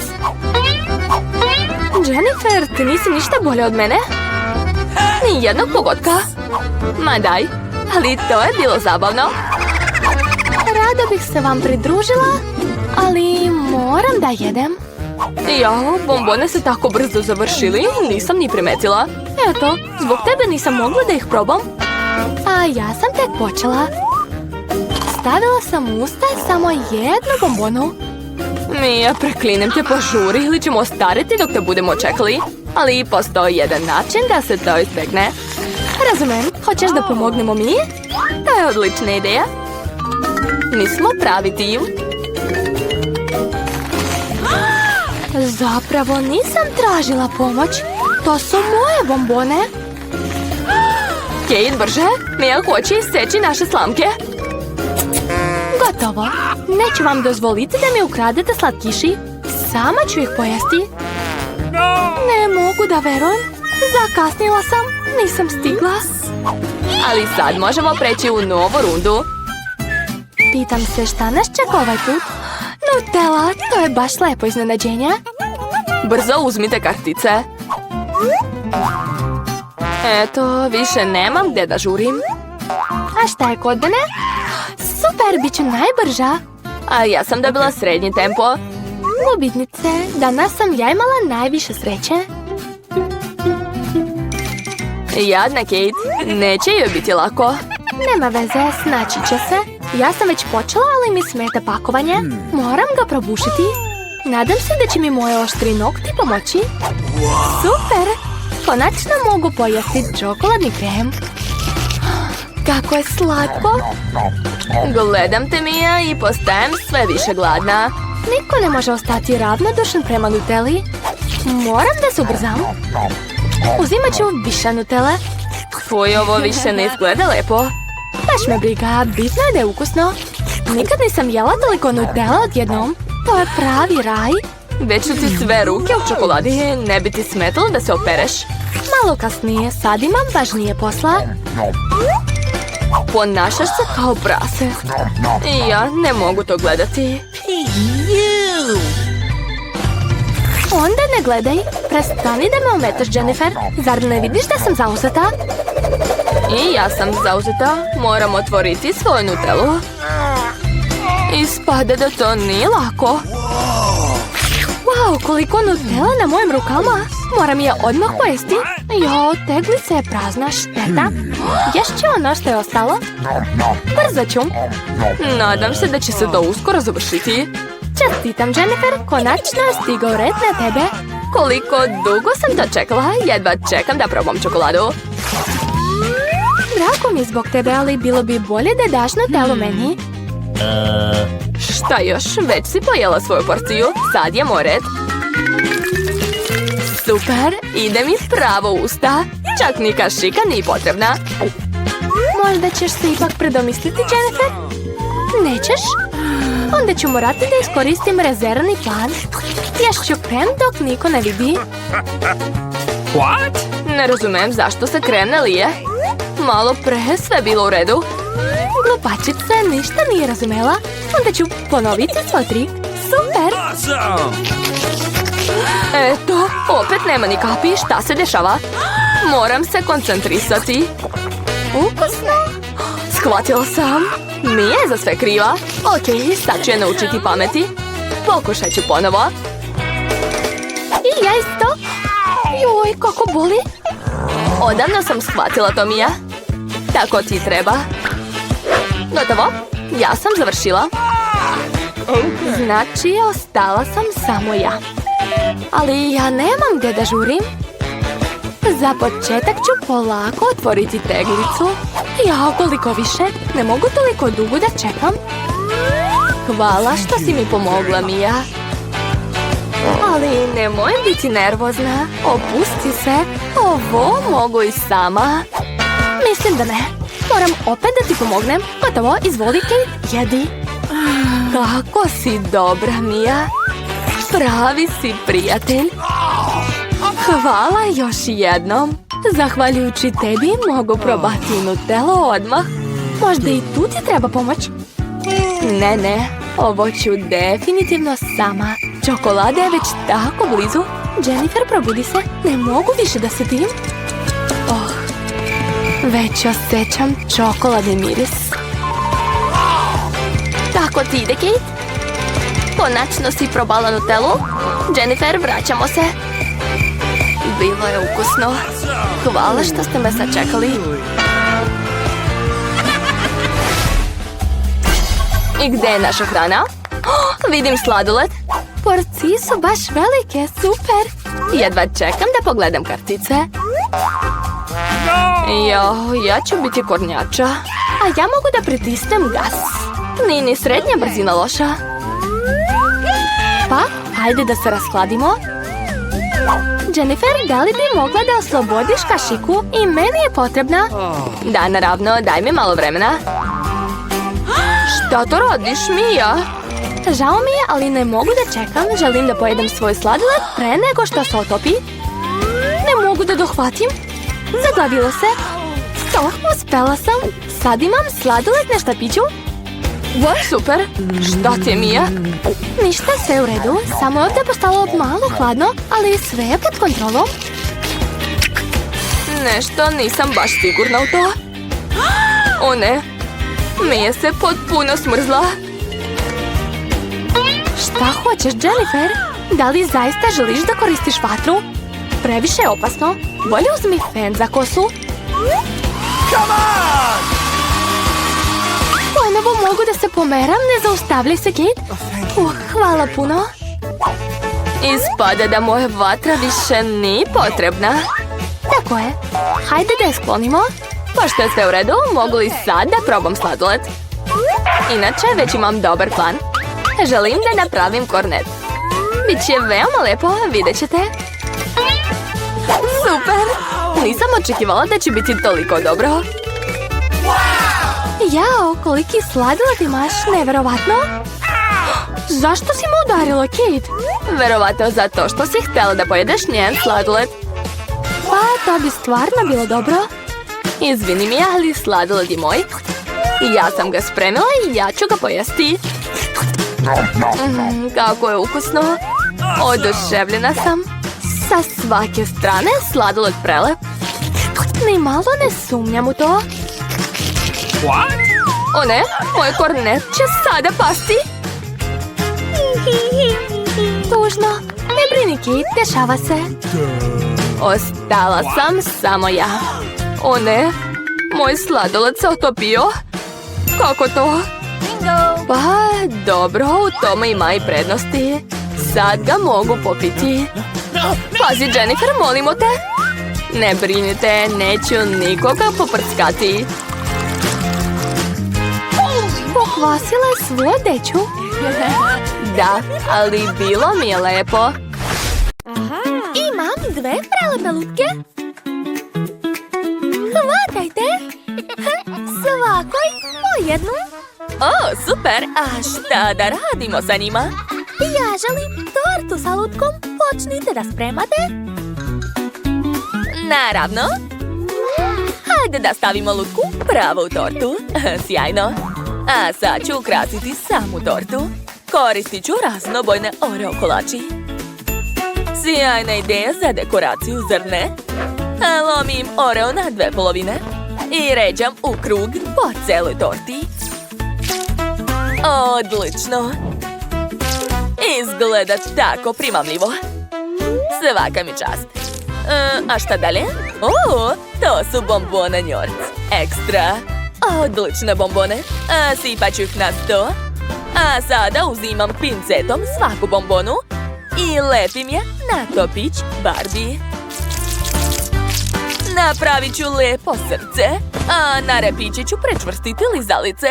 Jennifer, ti nisi ništa bolje od mene? Nijednog pogotka. Ma daj, ali to je bilo zabavno. Rado bih se vam pridružila, ali moram da jedem. Jao, bombone se tako brzo završili, nisam ni primetila. Eto, zbog tebe nisam mogla da ih probam. A ja sam tek počela. Stavila sam u usta samo jednu bombonu. Mija, preklinem te, požuri ili ćemo ostariti dok te budemo čekali. Ali postoji jedan način da se to izbegne. Razumem, hoćeš da pomognemo mi? To je odlična ideja. Mi smo pravi tim. Zapravo nisam tražila pomoć. To su moje bombone. Kate, brže. Mija hoće iseći naše slamke. Gotovo. Neću vam dozvoliti da mi ukradete slatkiši. Sama ću ih pojesti. Ne mogu da verujem. Zakasnila sam. Nisam stigla. Ali sad možemo preći u novu rundu. Pitam se šta nas čeka ovaj put. Nutella, to je baš lepo iznenađenje. Brzo uzmite kartice. Eto, više nemam gdje da žurim. A šta je kod mene? Super, bit ću najbrža. A ja sam dobila srednji tempo. Gubitnice, danas sam ja imala najviše sreće. Jadna Kate, neće joj biti lako. Nema veze, snaći će se. Ja sam već počela, ali mi smeta pakovanje. Moram ga probušiti. Nadam se da će mi moje oštri nokti pomoći. Super! Konačno mogu pojesti čokoladni krem. Kako je slatko! Gledam te, Mija, i postajem sve više gladna. Niko ne može ostati ravnodušan prema Nutelli. Moram da se ubrzam. Uzimat ću više Nutelle. Fuj, ovo više ne izgleda lepo. Baš me briga, bitno je da je ukusno. Nikad nisam jela toliko Nutella odjednom. To je pravi raj. Već su ti sve ruke u čokoladi. Ne bi ti smetalo da se opereš. Malo kasnije, sad imam važnije posla. Ponašaš se kao prase. I ja ne mogu to gledati. Onda ne gledaj. Prestani da me ometaš, Jennifer. Zar ne vidiš da sam zauzeta? I ja sam zauzeta. Moram otvoriti svoju Nutellu. Ispada da to nije lako. Wow, koliko Nutella na mojim rukama. Moram je odmah pojesti. Jo, teglica je prazna, šteta. Ješću ono što je ostalo? Brzo ću. Nadam se da će se to uskoro završiti. Čestitam, Jennifer, konačno je stigao red na tebe. Koliko dugo sam to čekala, jedva čekam da probam čokoladu. Drago mi je zbog tebe, ali bilo bi bolje da daš Nutellu meni. Šta još? Već si pojela svoju porciju, sad je moj red. Super, ide mi pravo u usta. Čak ni kašika nije potrebna. Možda ćeš se ipak predomisliti, Jennifer? Nećeš? Onda ću morati da iskoristim rezervni plan. Ješću krem dok niko ne vidi. What? Ne razumem zašto se krem ne lije. Malo pre sve bilo u redu. Glupačica ništa nije razumela. Onda ću ponoviti svoj trik. Super! Awesome! Eto, opet nema ni kapi, šta se dešava? Moram se koncentrisati. Ukusno! Shvatila sam. Mija je za sve kriva. Ok, sad ću je naučiti pameti. Pokušat ću ponovo. I ja isto. Joj, kako boli. Odavno sam shvatila to, Mija. Tako ti treba. Gotovo? Ja sam završila. Znači, ostala sam samo ja. Ali ja nemam gdje da žurim. Za početak ću polako otvoriti teglicu. Ja, koliko više. Ne mogu toliko dugo da čekam. Hvala što si mi pomogla, Mija. Ali nemoj biti nervozna. Opusti se. Ovo mogu i sama. Mislim da ne. Moram opet da ti pomognem. Gotovo, izvoli, Kate, jedi. Kako si dobra, Mija. Pravi si prijatelj. Hvala još jednom. Zahvaljujući tebi mogu probati Nutellu odmah. Možda i tu ti treba pomoć. Ne, ovo ću definitivno sama. Čokolada je već tako blizu. Jennifer, probudi se. Ne mogu više da se divim. Već osjećam čokoladni miris. Tako ti ide, Kate? Konačno si probala Nutellu. Jennifer, vraćamo se. Bilo je ukusno. Hvala što ste me sačekali. I gdje je naša hrana? Vidim sladoled. Porcije su baš velike, super. Jedva čekam da pogledam kartice. Ja ću biti kornjača. A ja mogu da pritisnem gas. Nije ni srednja brzina loša. Pa, ajde da se raskladimo. Jennifer, da li bi mogla da oslobodiš kašiku? I meni je potrebna. Da, naravno, daj mi malo vremena. Šta to radiš, Mija? Žao mi je, ali ne mogu da čekam. Želim da pojedem svoj sladoled pre nego što se otopi. Ne mogu da dohvatim. Zaglavilo se. Uspela sam. Sad imam sladoled na štapiću. Super. Šta ti je, Mija? Ništa, sve u redu. Samo je ovdje postalo malo hladno, ali sve je pod kontrolom. Nešto nisam baš sigurna u to. O ne. Mija se potpuno smrzla. Šta hoćeš, Jennifer? Da li zaista želiš da koristiš vatru? Previše je opasno. Bolje uzmi fen za kosu. Ponovo mogu da se pomeram, ne zaustavljaj se, Kate. Hvala puno. Ispada da moja vatra više nije potrebna. Tako je. Hajde da je sklonimo. Pošto je sve u redu, mogu li sad da probam sladoled? Inače, već imam dobar plan. Želim da napravim kornet. Biće veoma lepo, vidjet ćete. Super! Nisam očekivala da će biti toliko dobro. Jao, koliki sladoled imaš, neverovatno. Zašto si me udarila, Kate? Verovatno zato što si htjela da pojedeš njen sladoled. Pa, to bi stvarno bilo dobro. Izvini mi, ali sladoled je moj. Ja sam ga spremila i ja ću ga pojesti. Kako je ukusno. Oduševljena sam. Sa svake strane sladoled prelep. Ni malo ne sumnjam u to. What? O ne, moj kornet će sada pasti. Tužno. Ne brini, Kit, dešava se. Ostala sam samo ja. O ne, moj sladoled se otopio. Kako to? Pa, dobro, u tome ima i prednosti. Sad ga mogu popiti. Pazi, Jennifer, molimo te. Ne brinite, neću nikoga poprskati. Pokvasila je svu odeću. Da, ali bilo mi je lepo. Imam 2 prelepe lutke. Hvatajte. Svakoj po jednu. O, super! A šta da radimo sa njima? Ja želim tortu sa lutkom. Počnite da spremate. Naravno. Hajde da stavimo lutku pravo u tortu. Sjajno. A sad ću ukrasiti samu tortu. Koristit ću raznobojne Oreo kolači. Sjajna ideja za dekoraciju, zar ne? Lomim Oreo na 2 polovine i ređam u krug po celoj torti. Odlično! Izgleda tako primamljivo. Svaka mi čast. A šta dalje? O, to su bombone Njorc. Ekstra. Odlične bombone. Sipat ću ih na sto. A sada uzimam pincetom svaku bombonu i lepim je na topić Barbie. Napravit ću lepo srce, a na repiće ću prečvrstiti lizalice.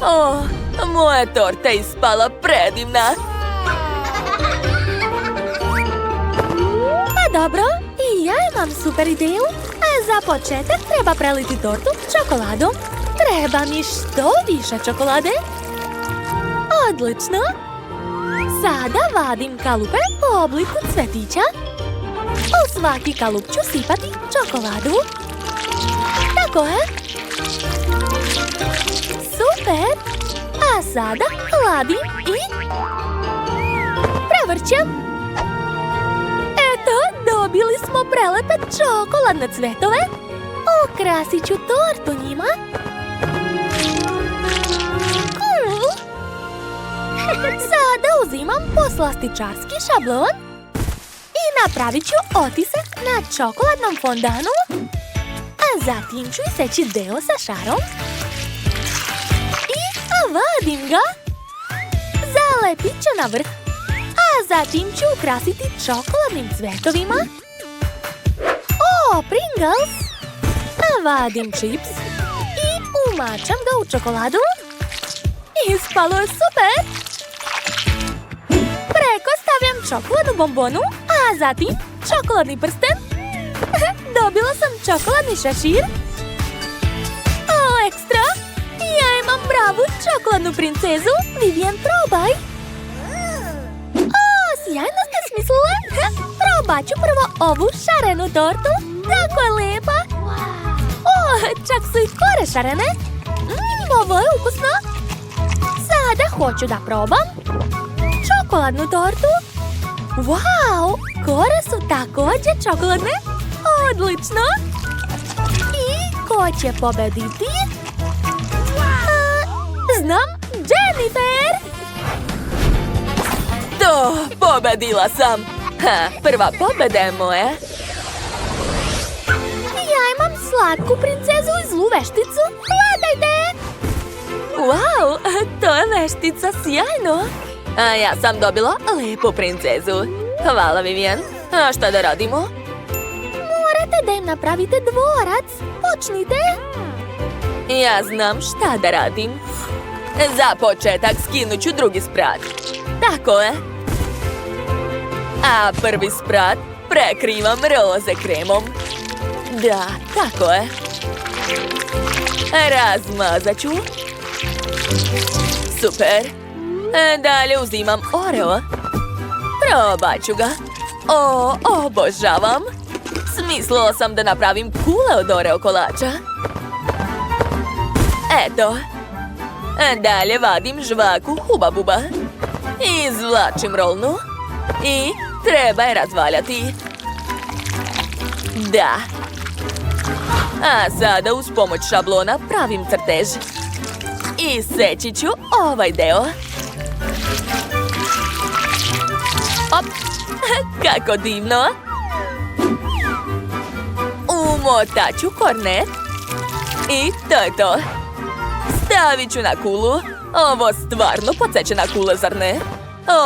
O, moja torta je ispala predivna. Pa dobro, i ja imam super ideju. Za početak treba preliti tortu čokoladom. Treba mi što više čokolade. Odlično. Sada vadim kalupe po obliku cvetića. U svaki kalup ću sipati čokoladu. Tako je. Super. A sada hladim i prevrćem. Eto, dobili smo prelepe čokoladne cvetove. Ukrasit ću tortu njima. Cool. Sada uzimam poslastičarski šablon i napravit ću otisak na čokoladnom fondanu, a zatim ću iseći deo sa šarom i vadim ga. Zalepit ću na vrh, a zatim ću ukrasiti čokoladnim cvetovima. O, Pringles! Vadim čips i umačam ga u čokoladu. Ispalo je super! Preko stavljam čokoladnu bombonu, a zatim čokoladni prsten. Dobila sam čokoladni šešir. O, ekstra! Ja imam pravu čokoladnu princezu. Vivian, probaj! O, sjajno ste smislile! Probat ću prvo ovu šarenu tortu. Tako je lepa! O, čak su i kore šarene. Ovo je ukusno. Sada hoću da probam čokoladnu tortu. Wow, kore su također čokoladne. Odlično. I ko će pobediti? Znam, Jennifer. To, pobedila sam. Prva pobeda je moja. Ja imam slatku princezu i zlu vešticu. Hvatajte! Wow, to je veštica sjajno. A ja sam dobila lepu princezu. Hvala, Vivian. A šta da radimo? Morate da im napravite dvorac. Počnite. Ja znam šta da radim. Za početak skinut ću drugi sprat. Tako je. A prvi sprat prekrivam roze kremom. Da, tako je. Razmazat ću. Super. Dalje uzimam Oreo. Probat ću ga. O, obožavam. Smislila sam da napravim kule od Oreo kolača. Eto. Dalje vadim žvaku Huba Buba. Izvlačim rolnu. I treba je razvaljati. Da. A sada uz pomoć šablona pravim crtež. I seći ću ovaj deo. Op. Kako divno. Umotat ću kornet. I to je to. Stavit ću na kulu. Ovo stvarno podsjeća na kule, zar ne?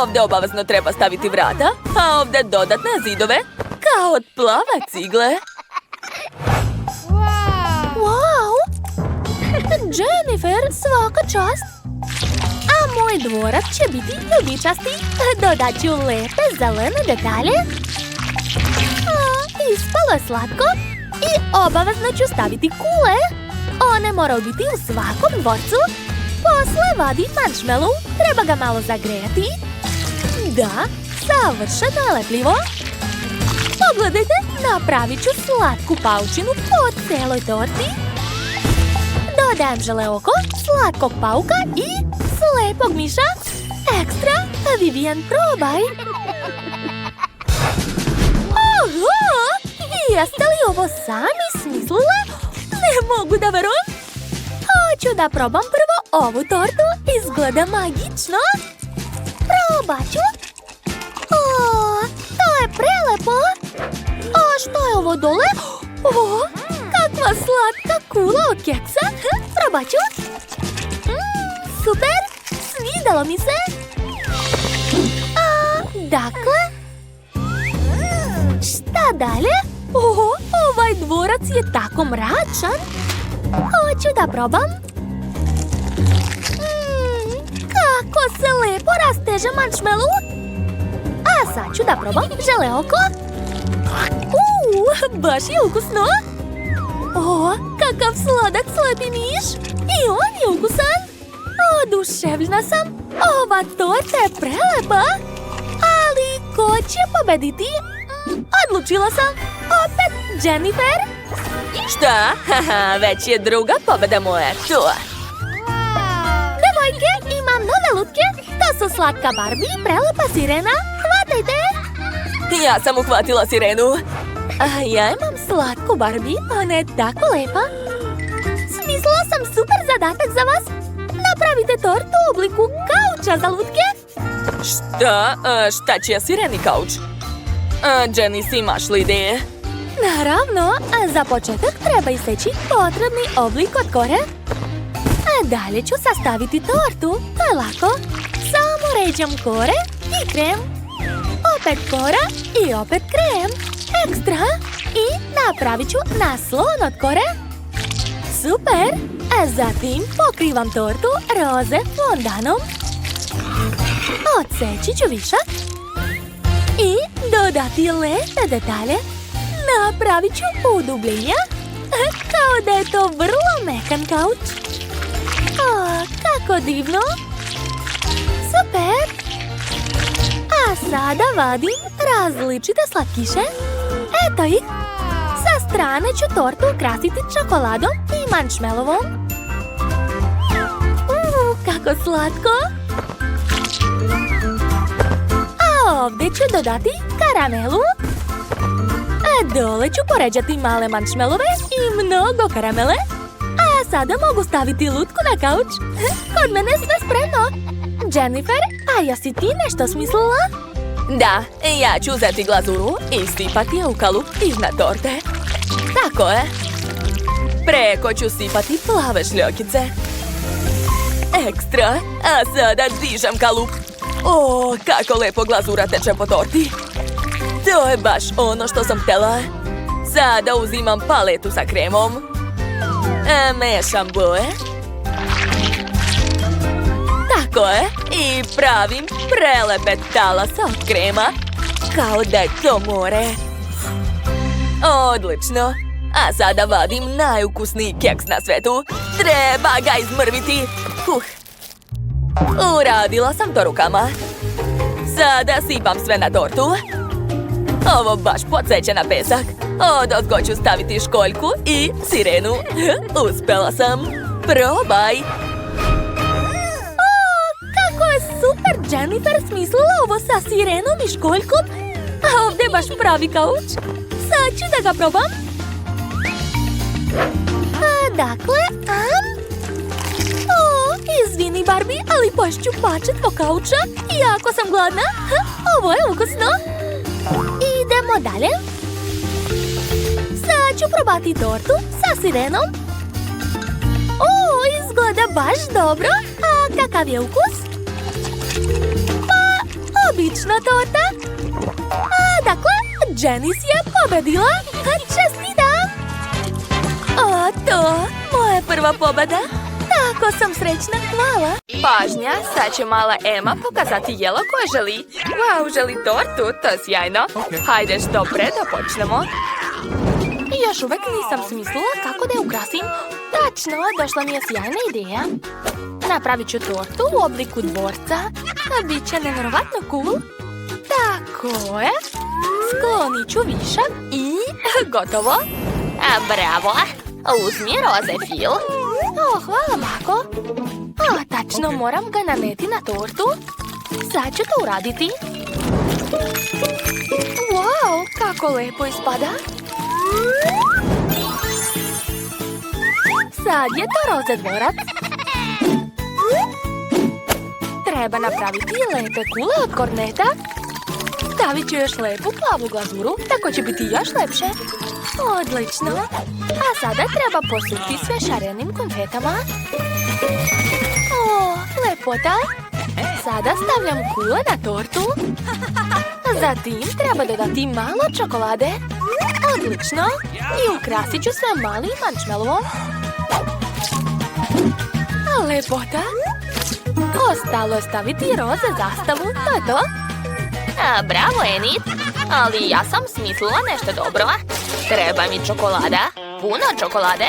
Ovdje obavezno treba staviti vrata, a ovdje dodatne zidove, kao od plave cigle. Wow! Jennifer, svaka čast! A moj dvorac će biti ljubičasti. Dodat ću lepe zelene detalje. Ispalo je slatko. I obavezno ću staviti kule. One moraju biti u svakom dvorcu. Posle vadim marshmallow. Treba ga malo zagrejati. Da, savršeno je lepljivo. Pogledajte, napravit ću slatku paučinu po celoj torti. Dodajem žele oko, slatkog pauka i slepog miša. Ekstra, Vivian, probaj. Oho! Jeste li ovo sami smislile? Ne mogu da verujem. Hoću da probam prvo ovu tortu. Izgleda magično. Probat ću. O, to je prelepo. A što je ovo dole? O, kakva slatka kula od keksa. Probat ću. Super, svidalo mi se. Dakle, šta dalje? O, ovaj dvorac je tako mračan. Hoću da probam. Kako se lepo rasteže marshmallow. A sad ću da probam žele oko. Baš je ukusno. O, kakav sladak slepi miš. I on je ukusan. Oduševljena sam. Ova torta je prelepa. Ali ko će pobediti? Odlučila sam. Opet Jennifer. Šta? Haha, već je druga pobeda moja. To. Devojke, imam nove lutke. To su slatka Barbie i prelepa sirena. Hvatajte. Ja sam uhvatila sirenu. A ja imam slatku Barbie. Ona je tako lepa. Smislila sam super zadatak za vas. Napravite tortu u obliku kauča za lutke. Šta? Šta će sireni kauč? Janice, imaš li ideje? Naravno, a za početak treba iseći potrebni oblik od kore. A dalje ću sastaviti tortu. To je lako. Samo ređam kore i krem. Opet kora i opet krem. Ekstra. I napravit ću naslon od kore. Super. A zatim pokrivam tortu roze fondanom. Odseći ću višak. I dodati lepe detalje. Napravit ću udubljenja. Kao da je to vrlo mekan kauč. O, kako divno. Super. A sada vadim različite slatkiše. Eto ih. Sa strane ću tortu ukrasiti čokoladom i marshmallowom. Kako slatko. A ovdje ću dodati karamelu. A dole ću poređati male marshmallove i mnogo karamele. A sada mogu staviti lutku na kauč. Kod mene je sve spremno. Jennifer, a jesi ti nešto smislila? Da, ja ću uzeti glazuru i sipati je u kalup iznad torte. Tako je. Preko ću sipati plave šljokice. Ekstra, a sada dižem kalup. O, kako lepo glazura teče po torti. To je baš ono što sam htjela. Sada uzimam paletu sa kremom. Mešam boje. Tako je. I pravim prelepe talase od krema. Kao da je to more. Odlično. A sada vadim najukusniji keks na svetu. Treba ga izmrviti. Uradila sam to rukama. Sada sipam sve na tortu. Ovo baš podsjeća na pesak. Odozgo ću staviti školjku i sirenu. Uspela sam. Probaj. Kako je super Jennifer smislila ovo sa sirenom i školjkom. A ovdje je baš pravi kauč. Sad ću da ga probam. Dakle, izvini Barbie, ali pošću pačet po kauča. Jako sam gladna. Ovo je ukusno. Idemo dalje. Sad ću probati tortu sa sirenom. Izgleda baš dobro. A kakav je ukus? Pa, obična torta. Dakle, Janice je pobedila. Čestitam! To, moja prva pobeda. Tako sam srećna, hvala. Pažnja, sad će mala Emma pokazati jelo koje želi. Wow, želi tortu, to je sjajno. Hajde što pre da počnemo. Još uvek nisam smislila kako da je ukrasim. Tačno, došla mi je sjajna ideja. Napravit ću tortu u obliku dvorca. Biće nevjerovatno cool. Tako je. Sklonit ću višak i gotovo. Bravo. Uzmi roze fil. Hvala, bako. Tačno, moram ga naneti na tortu. Sad ću to uraditi. Wow, kako lepo ispada. Sad je to roze dvorac. Treba napraviti lepe kule od korneta. Stavit ću još lepu plavu glazuru, tako će biti još lepše. Odlično. A sada treba posuti sve šarenim konfetama. Lepota. Sada stavljam kule na tortu. Zatim treba dodati malo čokolade. Odlično. I ukrasit ću sve malim marshmallowom. Lepota. Ostalo je staviti roze zastavu, to je to. Bravo, Enid. Ali ja sam smislila nešto dobro. Treba mi čokolada. Puno čokolade.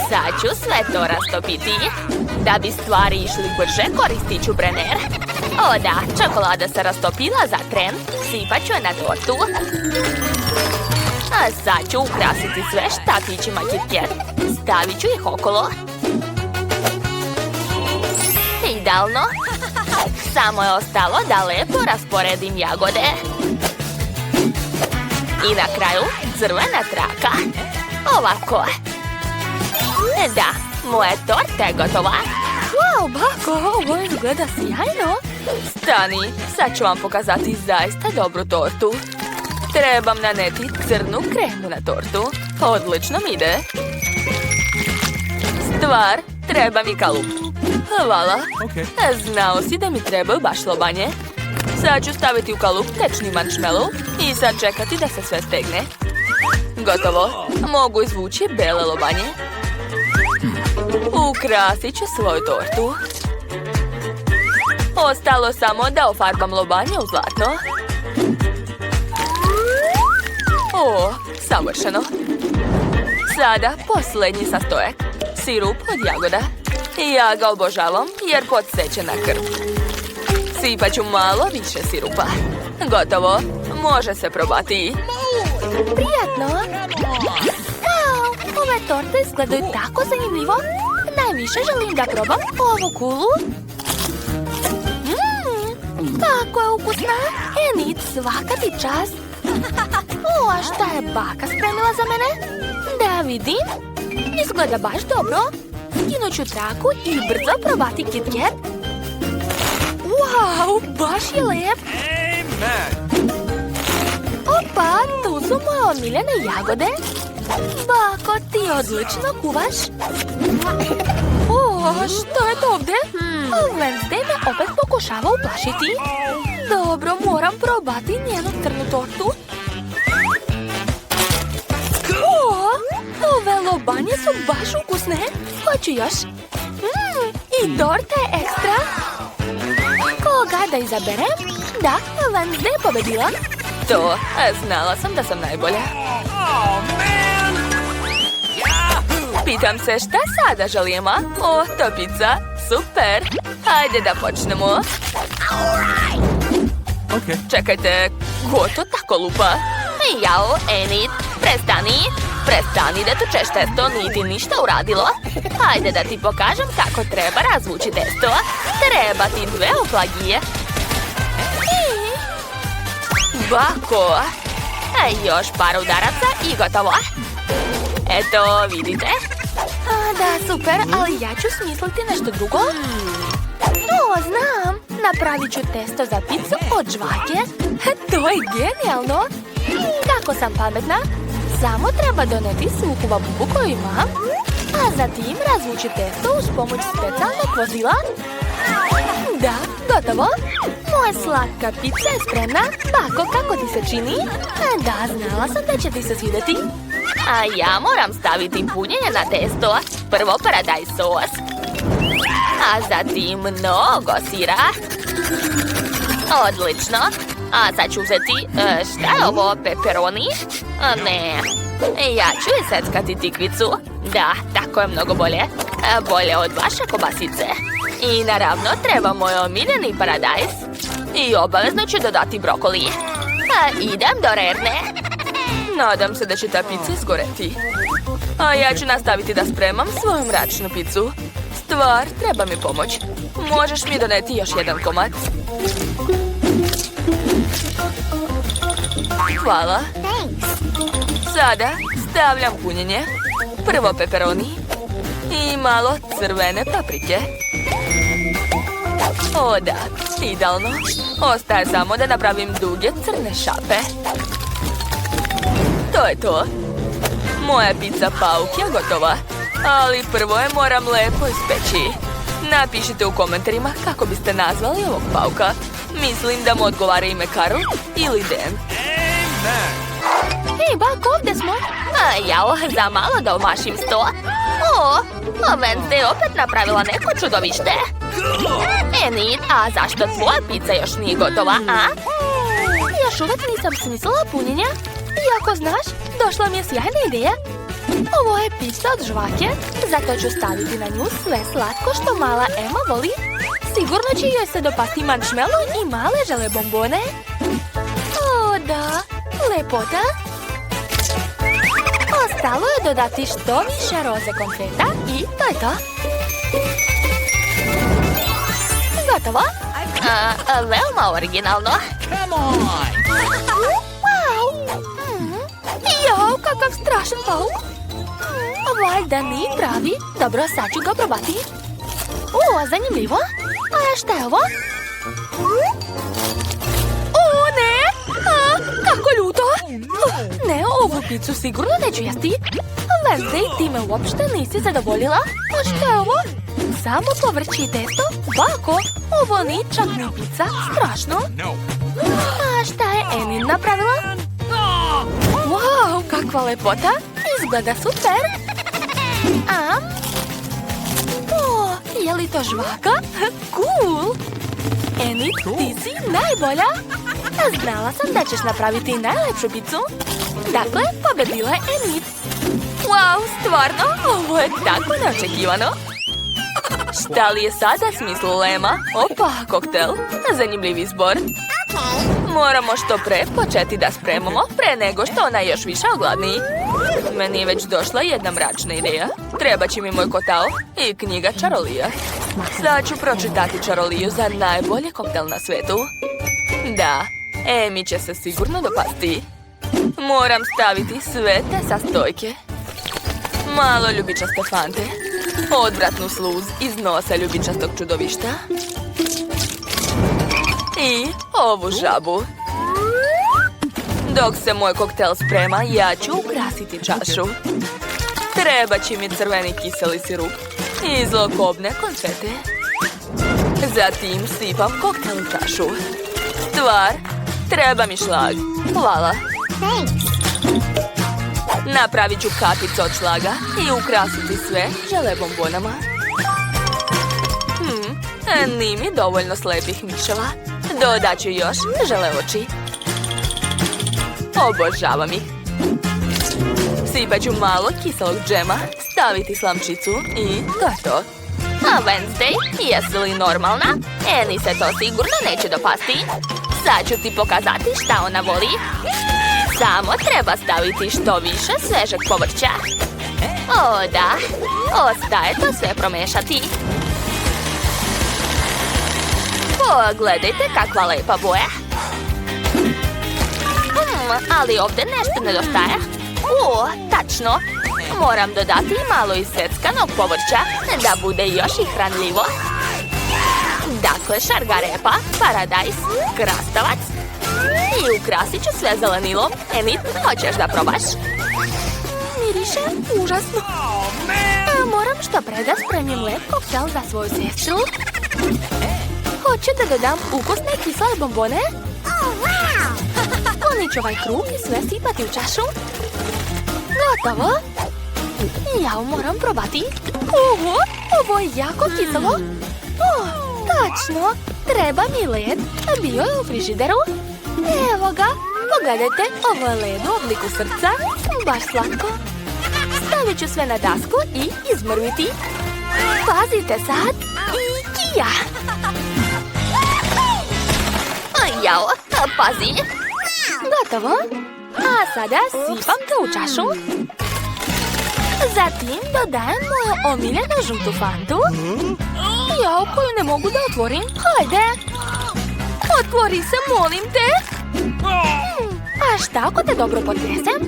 Sad ću sve to rastopiti. Da bi stvari išli brže, koristit ću brener. Da, čokolada se rastopila za tren. Sipat ću je na tortu. A sad ću ukrasiti sve štapićima Kit Kat. Stavit ću ih okolo. Idealno. Samo je ostalo da lepo rasporedim jagode. I na kraju crvena traka. Ovako. Da, moja torta je gotova. Wow, bako, ovo izgleda sjajno. Stani, sad ću vam pokazati zaista dobru tortu. Trebam naneti crnu kremu na tortu. Odlično mi ide. Stvar, treba mi kalup. Hvala. Znao si da mi trebaju baš lobanje. Sad ću staviti u kalup tečni marshmallow i sad čekati da se sve stegne. Gotovo. Mogu izvući bele lobanje. Ukrasit ću svoju tortu. Ostalo samo da ofarbam lobanje u zlatno. Savršeno. Sada posljednji sastojak. Sirup od jagoda. Ja ga obožavam jer podsjeća na krv. Sipat ću malo više sirupa. Gotovo. Može se probati. Prijatno. Ove torte izgledaju tako zanimljivo. Najviše želim da probam ovu kulu. Tako je ukusna. Enid, svaka ti čast. A šta je baka spremila za mene? Da vidim. Izgleda baš dobro. Skinut ću traku i brzo probati Kit Kat. Wow, baš je lep. Opa, tu su moje omiljene jagode. Bako, ti odlično kuvaš. Što je to ovdje? Wednesday me opet pokušava uplašiti. Dobro, moram probati njenu crnu tortu. Ove lobanje su baš ukusne. Hoću još. I torta je ekstra. Koga da izaberem? Da, Wednesday je pobedila. To, znala sam da sam najbolja. Pitam se šta sada želimo? To pizza. Super. Hajde da počnemo. Čekajte, ko to tako lupa? Jao, Enid, Prestani da tučeš testo, niti ništa uradilo. Hajde da ti pokažem kako treba razvući testo. Treba ti 2 oflagije. Bako. Još par udaraca i gotovo. Eto, vidite? Da, super, ali ja ću smisliti nešto drugo. O, znam! Napravit ću testo za picu od žvake. To je genijalno! Kako sam pametna? Samo treba doneti svu hubabubu koju imam, a zatim razvući testo uz pomoć specijalnog vozila. Da, gotovo! Moja slatka pizza je spremna. Bako, kako ti se čini? Da, znala sam da će ti se svidjeti. A ja moram staviti punjenje na testo. Prvo paradajz sos. A zatim mnogo sira. Odlično. A sad ću uzeti, šta je ovo, pepperoni? Ne. Ja ću iseckati tikvicu. Da, tako je mnogo bolje. Bolje od vaše kobasice. I naravno treba moj omiljeni paradajz. I obavezno ću dodati brokoli. Idem do rerne. Nadam se da će ta pizza izgoreti. A ja ću nastaviti da spremam svoju mračnu picu. Stvar, treba mi pomoć. Možeš mi doneti još jedan komad? Hvala. Sada stavljam punjenje. Prvo pepperoni. I malo crvene paprike. O da, idealno. Ostaje samo da napravim duge crne šape. To je to. Moja pizza pauk je gotova. Ali prvo je moram lepo ispeći. Napišite u komentarima kako biste nazvali ovog pauka. Mislim da mu odgovara ime Karl ili Dan. Hej, Bako, ovdje smo. Jao, za malo da omašim sto. O, Wednesday je opet napravila neko čudovište. Enid, a zašto tvoja pizza još nije gotova, a? Još uvijek nisam smislila punjenja. Iako znaš, došla mi je sjajna ideja. Ovo je pizza od žvake, zato ću staviti na nju sve slatko što mala Emma voli. Sigurno će joj se dopasti marshmallow i male žele bombone. O, da, lepota. Ostalo je dodati što više roze konfeta i to je to. Gotovo. Veoma originalno. Wow! Jao, kakav strašan pauk! Valjda nije pravi. Dobro, sad ću ga probati. O, zanimljivo. A šta je ovo? O, ne! Kako ljuto! Ne, ovu picu sigurno neću jesti. Wednesday, ti me uopšte nisi zadovoljila. A šta je ovo? Samo povrće i testo? Bako, ovo nije čak ni pizza. Strašno. A šta je Enid napravila? Wow, kakva lepota! Izgleda super! O, je li to žvaka? Cool! Enid, ti si najbolja! Znala sam da ćeš napraviti najlepšu picu. Dakle, pobedila je Enid. Wow, stvarno? Ovo je tako neočekivano. Šta li je sada smislila Emma? Opa, koktel. Zanimljiv izbor. Moramo što pre početi da spremamo pre nego što ona još više ogladni. Meni je već došla jedna mračna ideja. Treba će mi moj kotao i knjiga čarolija. Sad ću pročitati čaroliju za najbolji koktel na svetu. Da, Emi će se sigurno dopasti. Moram staviti sve te sastojke. Malo ljubičaste fante. Odvratnu sluz iz nosa ljubičastog čudovišta. I ovu žabu. Dok se moj koktel sprema, ja ću ukrasiti čašu. Treba će mi crveni kiseli sirup i zlokobne konfete. Zatim sipam koktel u čašu. Stvar, treba mi šlag. Hvala. Napravit ću kapicu od šlaga i ukrasiti sve žele bombonama. Nije mi dovoljno slepih miševa. Dodat ću još žele oči. Obožavam ih. Sipat ću malo kiselog džema, staviti slamčicu i to je to. A Wednesday, jesi li normalna? Eni se to sigurno neće dopasti. Sad ću ti pokazati šta ona voli. Samo treba staviti što više svežeg povrća. O, da. Ostaje to sve promešati. Pogledajte kakva lepa boja. Ali ovdje nešto nedostaje. O, tačno. Moram dodati malo iseckanog povrća da bude još i hranljivo. Dakle, šargarepa, paradajz, krastavac. I ukrasit ću sve zelenilom. Enid, hoćeš da probaš? Miriše užasno. Moram što pre da spremim lep koktel za svoju sestru. Hoću da dodam ukusne kisele bombone. Sklonit ovaj krug i sve sipati u čašu. Gotovo. Ja moram probati. Ovo je jako kiselo. Tačno. Treba mi led. Bio je u frižideru. Evo ga. Pogledajte, ovo je led u obliku srca. Baš slatko. Stavit ću sve na dasku i izmrviti. Pazite sad. I kija. Jao, pazi. Gotovo. A sada sipam to u čašu. Zatim dodajem moju omiljenu žutu fantu. Jao, koju ne mogu da otvorim. Hajde. Otvori se, molim te. A šta ako te dobro potresem?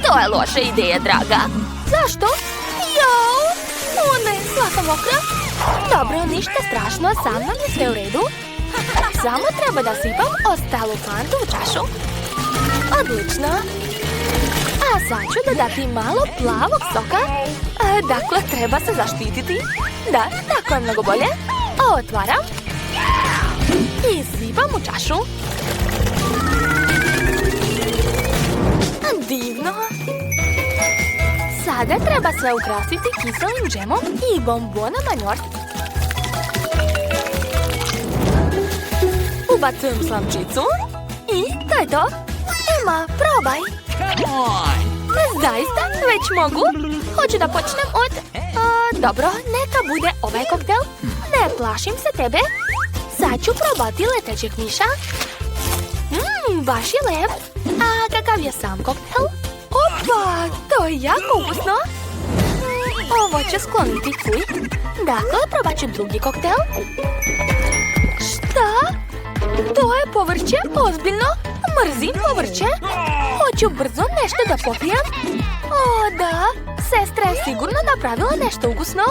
To je loša ideja, draga. Zašto? Jao. O ne, sva sam mokra. Dobro, ništa strašno, sa mnom je sve u redu. Samo treba da sipam ostalu fantu u čašu. Odlično. A sad ću dodati malo plavog soka. Dakle, treba se zaštititi. Da, tako je mnogo bolje. Otvaram. I sipam u čašu. Divno. Sada treba sve ukrasiti kiselim džemom i bombonama njort. Ubacujem slamčicu i to je to. Ema, probaj. Zaista, već mogu. Hoću da počnem od... dobro, neka bude ovaj koktel. Ne plašim se tebe. Sad ću probati letećeg miša. Baš je lep. A kakav je sam koktel? Opa, to je jako ukusno. Ovo će skloniti fuj. Dakle, probat ću drugi koktel. Šta? To je povrće, ozbiljno. Mrzim povrće. Hoću brzo nešto da popijem. O, da. Sestra je sigurno napravila nešto ukusno.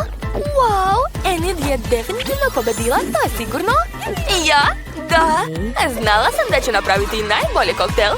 Wow, Enid je definitivno pobedila, to je sigurno. Ja? Da. Znala sam da ću napraviti najbolji koktel.